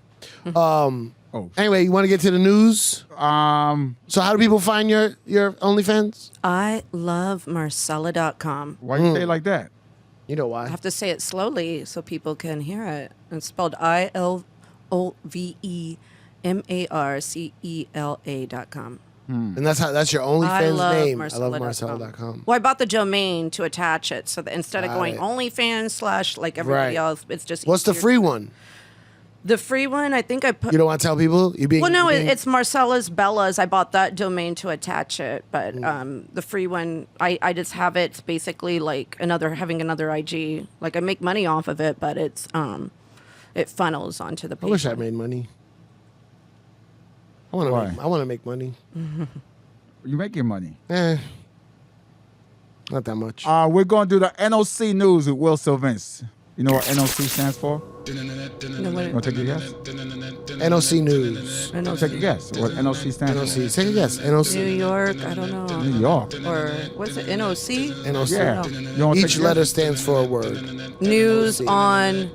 Oh. Anyway, you want to get to the news? So how do people find your OnlyFans? I love Marcela.com. Why you say it like that? You know I why? have to say it slowly so people can hear it. It's spelled ILOVEMARCELA.com. And that's your I OnlyFans love name. Marcela.com. I love Marcela.com. Well, I bought the domain to attach it, so that instead of Got going it. OnlyFans / like everybody Right. else, it's just What's the easier. free one? The free one, I think I put. You don't want to tell people? Well, no, it's Marcela's Bella's. I bought that domain to attach it, but the free one, I just have it. It's basically like having another IG. Like I make money off of it, but it funnels onto the page. I wish I made money. I want to make money. You making money. Eh. Not that much. We're going to do the NOC news with Will Sylvince. You know what NOC stands for? You want to take a guess? NOC News. Take a guess. What NOC stands for? NOC. Take a guess. NOC. New York, I don't know. New York. Or what's it? NOC? NOC. Yeah. No. You wanna take Each a letter guess? stands for a word. News on.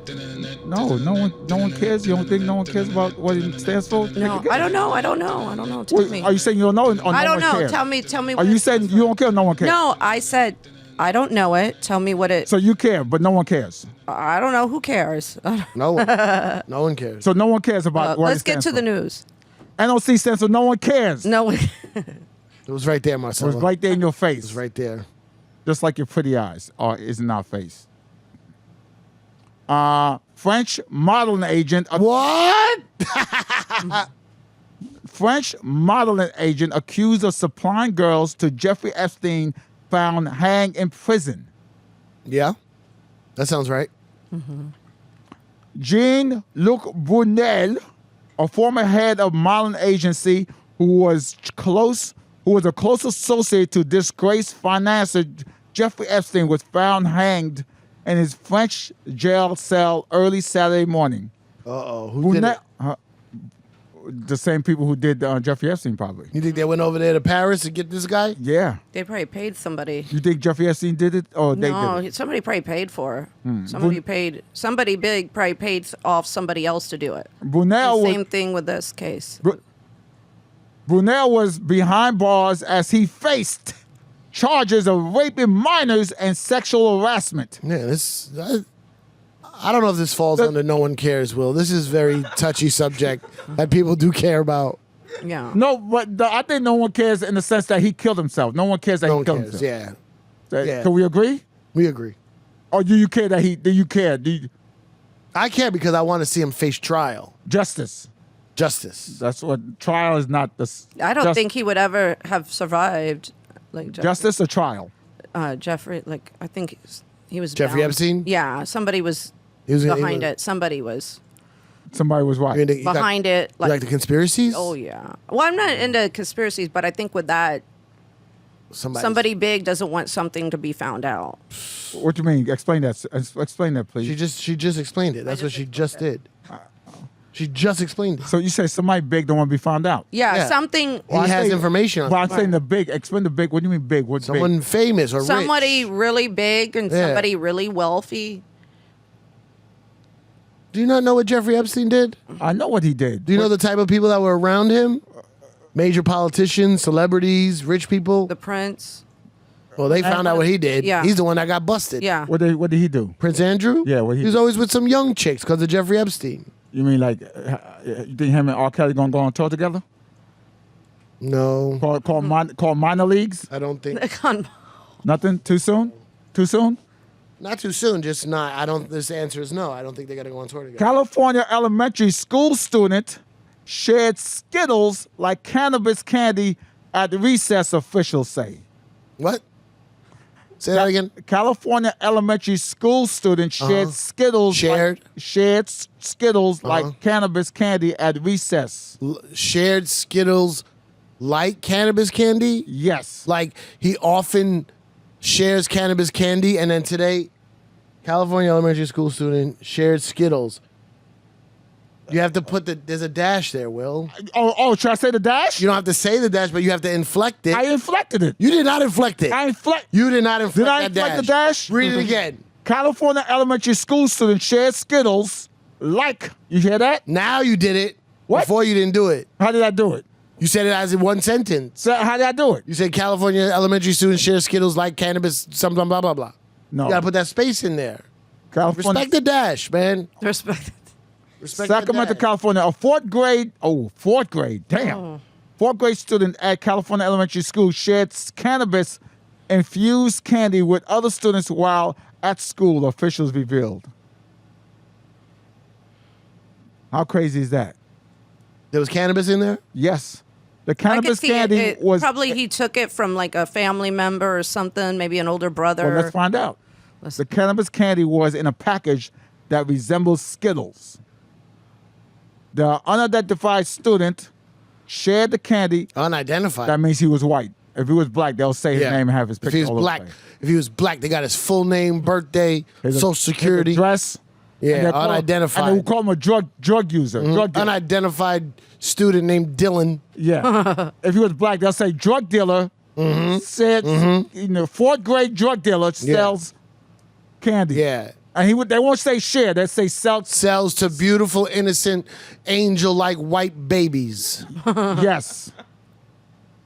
No one cares. You don't think no one cares about what it stands for? No, I don't know. Tell Wait, me. are you saying you don't know? Or no I don't one know. Cares? Tell me. Are what you it saying stands you don't care? Or no one for. cares. No, I said I don't know it. Tell me what it. So you care, but no one cares. I don't know. Who cares? No one. No one cares. So no one cares about what Let's it get stands to for. the news. NOC stands for no one cares. No. It was right there, It Marcela. was right there in your face. It was right there. Just like your pretty eyes is in our face. French modeling agent. What? French modeling agent accused of supplying girls to Jeffrey Epstein found hanged in prison. Yeah. That sounds right. Jean-Luc Brunel, a former head of modeling agency who was a close associate to disgraced financier Jeffrey Epstein, was found hanged in his French jail cell early Saturday morning. Uh-oh. Who did it? The same people who did Jeffrey Epstein, probably. You think they went over there to Paris to get this guy? Yeah. They probably paid somebody. You think Jeffrey Epstein did it, or they No, did it? somebody probably paid for her. Somebody big probably paid off somebody else to do it. Brunel The was, same thing with this case. Brunel was behind bars as he faced charges of raping minors and sexual harassment. Yeah, I don't know if this falls under no one cares, Will. This is very touchy subject that people do care about. Yeah. No, but I think no one cares in the sense that he killed himself. No one cares that No he one killed cares. himself. Yeah. Yeah. Can we agree? We agree. Or do you care that do you care? I care because I want to see him face trial. Justice. Justice. That's what trial is not. I don't think he would ever have survived. Like Justice or trial? Jeffrey, like I think he was Jeffrey bound. Epstein? Yeah, somebody was He was behind it. Somebody was Somebody was right. behind it. You like the conspiracies? Oh yeah. Well, I'm not into conspiracies, but I think with that, somebody big doesn't want something to be found out. What do you mean? Explain that. Explain that, please. She just explained it. That's what she just did. She just explained it. So you say somebody big don't want to be found out. Yeah, something. He has information on Well, it. I'm saying the big. Explain the big. What do you mean big? What's Someone big? famous or Somebody rich. really big and Yeah. somebody really wealthy. Do you not know what Jeffrey Epstein did? I know what he did. Do you know the type of people that were around him? Major politicians, celebrities, rich people. The prince. Well, they found out what he did. Yeah. He's the one that got busted. Yeah. What did he do? Prince Andrew? Yeah, what he was did. always with some young chicks because of Jeffrey Epstein. You mean like you think him and R. Kelly gonna go on tour together? No. Call minor leagues? I don't think. Nothing? Too soon? Too soon? Not too soon, just not. This answer is no. I don't think they got to go on tour together. California elementary school student shared Skittles like cannabis candy at recess, officials say. What? Say that again. California elementary school student shared Skittles. Shared? Shared Skittles like cannabis candy at recess. Shared Skittles like cannabis candy? Yes. Like he often shares cannabis candy, and then today, California elementary school student shared Skittles. You have to there's a dash there, Will. Oh, should I say the dash? You don't have to say the dash, but you have to inflect it. I inflected it. You did not inflect it. You did not inflect Did I that inflect the dash? Read it again. California elementary school student shared Skittles like, you hear that? Now you did it. What? Before you didn't do it. How did I do it? You said it as in one sentence. So how did I do it? You said California elementary students share Skittles like cannabis, something, blah, blah, blah. No. You gotta put that space in there. California, Respect the dash, man. Respect. Respect the Sacramento, dash. California, a fourth grade, damn. Oh. Fourth grade student at California Elementary School shared cannabis infused candy with other students while at school, officials revealed. How crazy is that? There was cannabis in there? Yes. The I could cannabis see candy it. was Probably he took it from like a family member or something, maybe an older brother. Well, let's find out. The cannabis candy was in a package that resembles Skittles. The unidentified student shared the candy. Unidentified. That means he was white. If he was black, they'll say his name and have his If picture he was all over black, the place. if he was black, they got his full name, birthday, His social his security. address. Yeah, and they call him- unidentified. And they will call him a drug user. Drug dealer. Unidentified student named Dylan. Yeah. If he was black, they'll say drug dealer. Said, fourth grade drug dealer sells candy. Yeah. And they won't say share. They say sell. Sells to beautiful, innocent, angel-like white babies. Yes.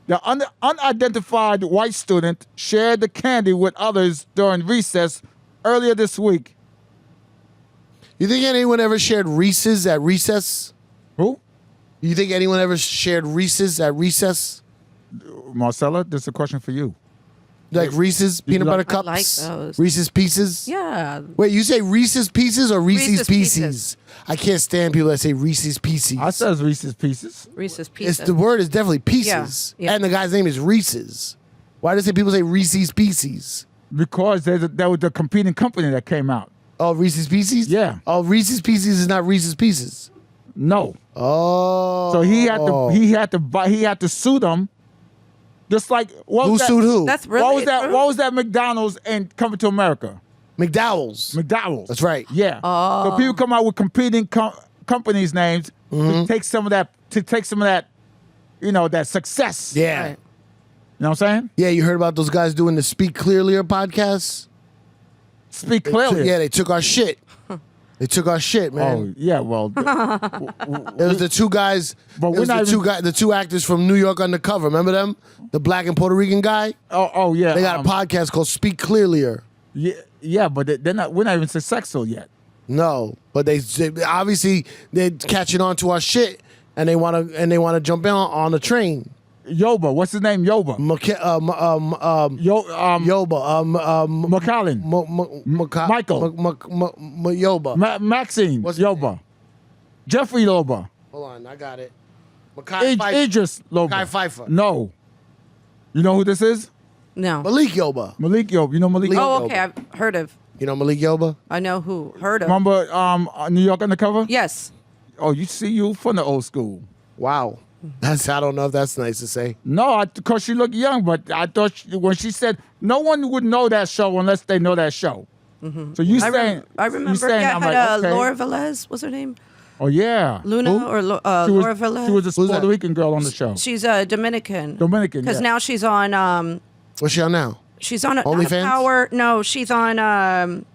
The unidentified white student shared the candy with others during recess earlier this week. You think anyone ever shared Reese's at recess? Who? You think anyone ever shared Reese's at recess? Marcela, this is a question for you. Like Reese's peanut like- butter I like cups? those. Reese's Pieces? Yeah. Wait, you say Reese's Pieces or Reese's Reese's Pieces? Pieces. I can't stand people that say Reese's Pieces. I says Reese's Pieces. Reese's It's Pieces. the word is definitely Pieces. Yeah, yeah. And the guy's name is Reese's. Why do people say Reese's Pieces? Because that was the competing company that came out. Oh, Reese's Pieces? Yeah. Oh, Reese's Pieces is not Reese's Pieces. No. Oh. So he had to sue them. Just like Who sued who? That's really what was that? true? What was that McDonald's and Coming to America? McDowell's. McDowell's. That's right. Yeah. So people come out with competing companies' names to take some of that. That success. Yeah. Right. You know what I'm saying? Yeah, you heard about those guys doing the Speak Clearlier podcast? Speak clearly. Yeah, they took our shit. They took our shit, Oh man. yeah. Well, It was the two guys. But It we're was not the two actors from New York Undercover. Remember them? The black and Puerto Rican guy. oh yeah. They got a podcast called Speak Clearlier. Yeah, but they're not. We're not even successful yet. No, but they obviously they're catching on to our shit, and they want to jump in on the train. Yoba, what's his name? Yoba. Yoba. McCallin. Michael. Yoba. Maxine. What's his Yoba. Jeffrey Loba. Hold on, I got it. Makai Pfeiffer. Idris Loba. Makai Pfeiffer. No. You know who this is? No. Malik Yoba. Malik Yoba. You know Malik Yoba? Oh, okay. I've heard of. You know Malik Yoba? I know who. Heard of. Remember New York Undercover? Yes. Oh, you from the old school. Wow. I don't know if that's nice to say. No, because she looked young, but I thought when she said no one would know that show unless they know that show. So you saying? I remember. You saying, Yeah, I'm had like, okay. Laura Velez. What's her name? Oh yeah, Luna Who? or She Laura was, Velez? she was a Who's Puerto that? Rican girl on the show. She's Dominican. Dominican, Because yeah. now she's on. What's she on now? She's on not a OnlyFans? Power. No, she's on.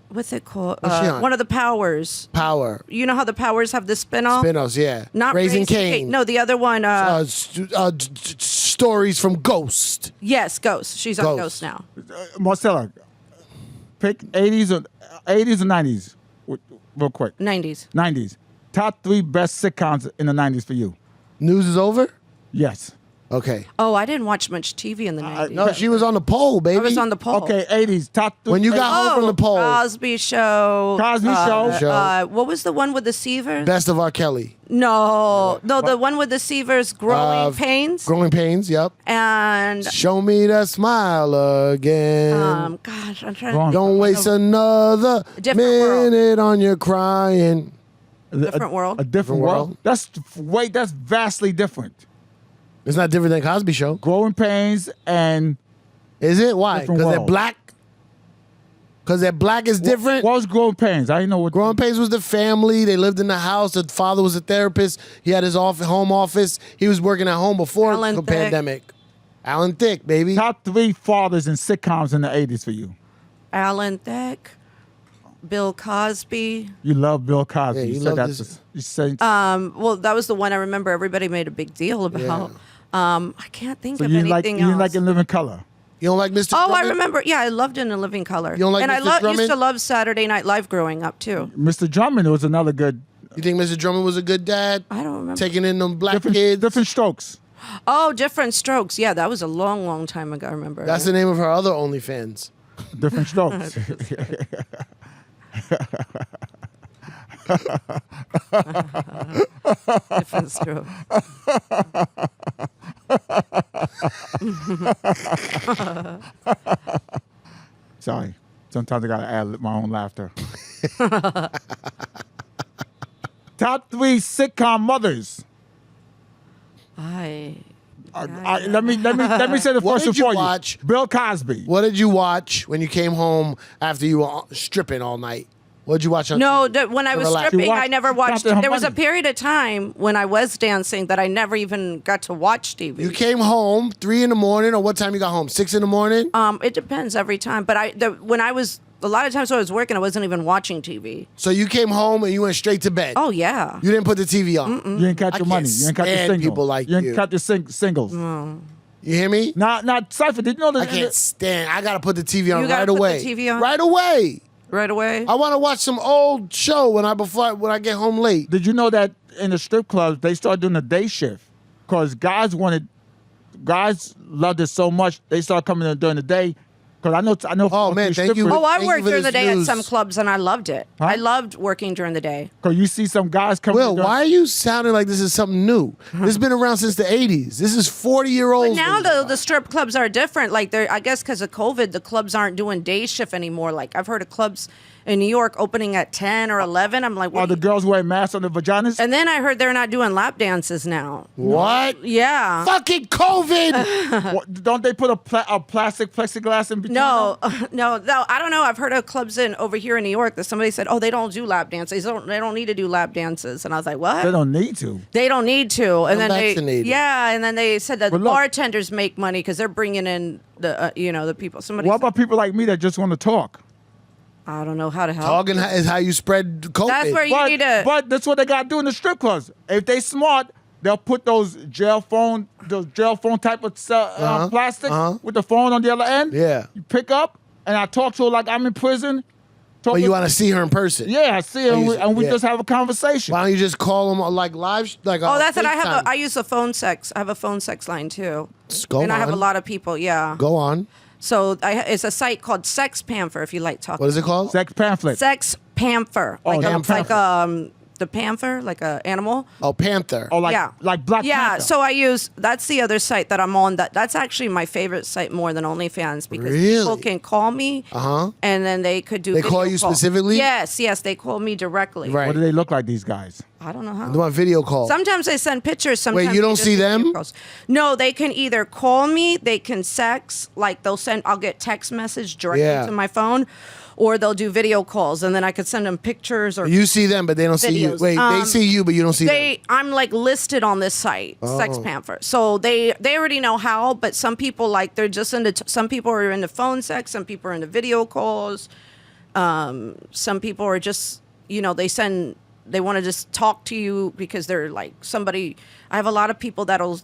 What's it called? What's she on? One of the Powers. Power. You know how the Powers have the spinoff? Spinoffs, yeah. Not Raising Cane. No, the other one. Stories from Ghost. Yes, Ghost. She's on Ghost. Ghost now. Marcela, pick 80s or 90s, real quick. 90s. 90s. Top 3 best sitcoms in the 90s for you. News is over? Yes. Okay. Oh, I didn't watch much TV in the 90s. No, she was on the poll, baby. I was on the poll. Okay, 80s. Top 3. When you got home from the poll. Cosby Show. Cosby Show. What was the one with the Seavers? Best of R. Kelly. No, the one with the Seavers, Growing Pains. Growing Pains, yep. And Show me that smile again. gosh, I'm trying Wrong. to Don't waste another Different world. minute on your crying. Different world. A different world. world. That's vastly different. It's not different than Cosby Show. Growing Pains and Is it? Why? Different Because they're world. black? Because they're black is different? What was Growing Pains? I didn't know what. Growing Pains was the family. They lived in the house. The father was a therapist. He had his home office. He was working at home before Alan the Thicke. pandemic. Alan Thicke, baby. Top 3 fathers in sitcoms in the 80s for you. Alan Thicke, Bill Cosby. You love Bill Cosby. Yeah, you said love that this- to- You said Well, that was the one I remember everybody made a big deal about. I can't think so of you didn't anything you else. didn't like In Living Color. You don't like Mr. Oh, I Drummond? remember. Yeah, I loved In a Living Color. You don't like and Mr. I used Drummond? to love Saturday Night Live growing up too. Mr. Drummond was another good. You think Mr. Drummond was a good dad? I don't remember. Taking in them black Different, kids? different strokes. Oh, Different Strokes. Yeah, that was a long, long time ago. I remember. That's the name of her other OnlyFans. Different strokes. Different Strokes. Sorry. Sometimes I gotta add my own laughter. Top 3 sitcom mothers. Let me say the What first did one you for watch? you. Bill Cosby. What did you watch when you came home after you were stripping all night? What did you watch on No, TV? when I was Relax. stripping, You I never watched. counted her There was a money. period of time when I was dancing that I never even got to watch TV. You came home 3 in the morning, or what time you got home? 6 in the morning? It depends every time, but when I was a lot of times when I was working, I wasn't even watching TV. So you came home and you went straight to bed. Oh yeah. You didn't put the TV on. You ain't cut I your can't money. You ain't cut your stand single. people like you ain't you. cut your singles. Mm. You hear me? Not Cypher. Did you know that? I can't stand. I gotta put the TV on You gotta right put the away. TV on? Right away. Right away. I want to watch some old show when I get home late. Did you know that in the strip clubs they started doing a day shift because guys loved it so much they started coming in during the day. Because I know. Oh, man, thank you. Oh, I Thank you worked for during the this day news. at some clubs and I loved it. Huh? I loved working during the day. Because you see some guys coming. Will, in during- why are you sounding like this is something new? This has been around since the 80s. This is 40-year-olds. But now the strip clubs are different. Like I guess because of COVID, the clubs aren't doing day shift anymore. Like I've heard of clubs in New York opening at 10 or 11. I'm like, Are what? the girls wearing masks on their vaginas? And then I heard they're not doing lap dances now. What? Yeah. Fucking COVID. Don't they put a plastic plexiglass in between? No, them? no. I don't know. I've heard of clubs over here in New York that somebody said, "Oh, they don't do lap dances. They don't need to do lap dances." And I was like, "What?" They don't need to. They don't need to. And then vaccinated. and then they said that But look- bartenders make money because they're bringing in the the people. Somebody. What said- about people like me that just want to talk? I don't know how to help. Talking is how you spread COVID. That's where you need to. But that's what they got to do in the strip clubs. If they smart, they'll put those gel phone type of plastic with the phone on the other end. Yeah. You pick up, and I talk to her like I'm in prison. But you want to see her in person. Yeah, I see her, and we yeah. just have a conversation. Why don't you just call them like live? Like Oh, that's it. FaceTime? I use a phone sex. I have a phone sex line too. Go and I have a on. lot of people. Yeah. Go on. So it's a site called Sex Panther. If you like talking. What is it called? Sex pamphlet. Sex Panther. Oh, Like Panther. the panther, like a animal. Oh, Panther. Oh, like Yeah. Black Yeah, Panther. so that's the other site that I'm on. That's actually my favorite site more than OnlyFans because Really? people can call me and then they could do They call video you specifically? Yes, they call me directly. Right. What do they look like, these guys? I don't know how. They want video call. Sometimes they send pictures. Sometimes Wait, you they don't just see do video them? calls. No, they can either call me, they can sex, like I'll get text message directly Yeah. to my phone, or they'll do video calls, and then I could send them pictures or You see them, but they don't see you. Videos. Wait, they see you, but you don't see them. I'm like listed on this site, Sex Panther. So they already know how, but some people they're just into. Some people are into phone sex. Some people are into video calls. Some people are just they want to just talk to you because they're like somebody. I have a lot of people that'll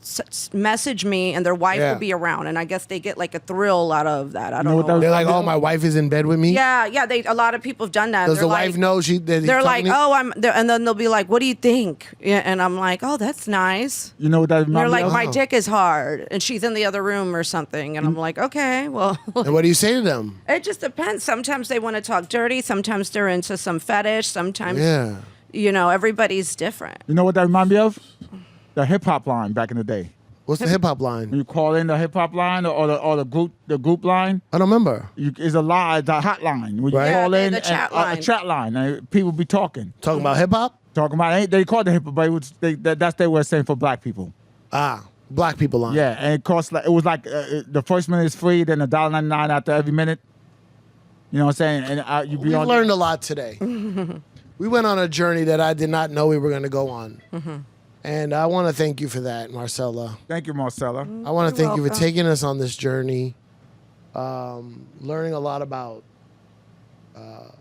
message me and their wife Yeah. will be around, and I guess they get like a thrill out of that. I know don't what know. that- They're like, oh, my wife is in bed with me. Yeah. A lot of people have done that. Does They're the like, wife know that he's They're like, talking to you? oh, I'm there, and then they'll be like, what do you think? Yeah, and I'm like, oh, that's nice. You know what that And they're reminds like, me of? my dick is hard, and she's in the other room or something, and I'm like, okay, well, And what do you say to them? it just depends. Sometimes they want to talk dirty. Sometimes they're into some fetish. Sometimes, Yeah. everybody's different. You know what that reminds me of? The hip hop line back in the day. What's the hip hop When line? you call in the hip hop line or the group line, I don't remember. it's a hotline where you Right. call Yeah, in the chat and, line. a chat line and people be talking Talking about hip hop? they call it the hip hop, but that's their way of saying for black people. Black people line. Yeah, and it costs it was like the first minute is free, then $1.99 after every minute. You know what I'm saying? And you be We've on. learned a lot today. We went on a journey that I did not know we were going to go on. And I want to thank you for that, Marcela. Thank you, Marcela. I want to thank you for welcome. taking us on this journey, learning a lot about.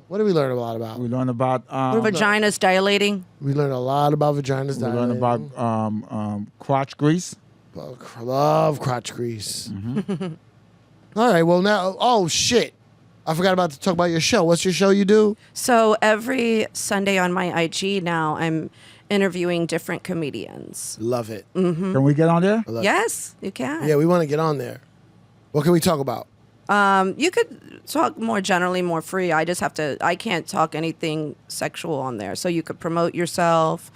What did we learn a lot about? We learned about Vaginas dilating. We learned a lot about vaginas. we learned dilating. about crotch grease. Love crotch grease. All right. Well, now. Oh shit! I forgot about to talk about your show. What's your show you do? So every Sunday on my IG now, I'm interviewing different comedians. Love it. Can we get on there? Yes, you can. Yeah, we want to get on there. What can we talk about? You could talk more generally, more free. I can't talk anything sexual on there. So you could promote yourself.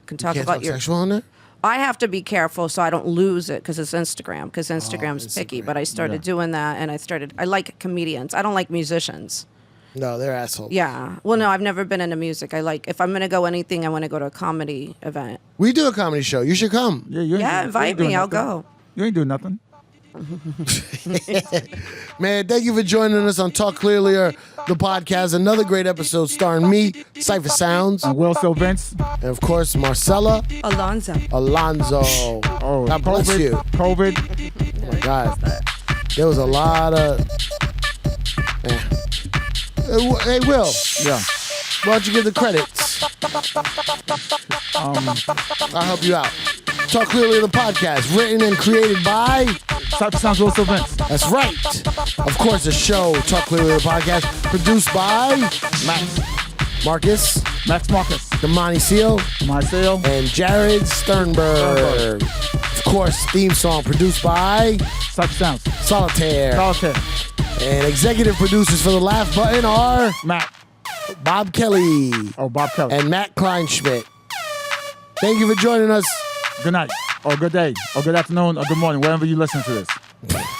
You can talk Can't about talk your. sexual on there. I have to be careful so I don't lose it because it's Instagram. Because Instagram's picky. Instagram. But I started doing that, and I like comedians. I don't like musicians. No, they're assholes. Yeah. Well, no, I've never been into music. If I'm gonna go anything, I want to go to a comedy event. We do a comedy show. You should come. You ain't Yeah, invite doing me. I'll nothing. go. You ain't doing nothing. Man, thank you for joining us on Talk Clearlier, the podcast. Another great episode starring me, Cypher Sounds, And Will Still Vince. and of course, Marcela Alonso. Alonso. Oh, God bless COVID, you. COVID. Oh my God. There was a lot of... Hey, Will, Yeah. why don't you give the credits? I'll help you out. Talk Clearly, the podcast, written and created by... Cypher Sounds, Will Still Vince. That's right. Of course, the show, Talk Clearly, the podcast, produced by Marcus, Max Marcus. Damani Seal, Marcela. and Jared Sternberg. Of course, theme song produced by Cypher Sounds. Solitaire. Solitaire. And executive producers for the Laugh Button are Matt. Bob Kelly Oh, Bob Kelly. and Matt Kleinschmidt. Thank you for joining us. Good night, or good day, or good afternoon, or good morning, wherever you listen to this.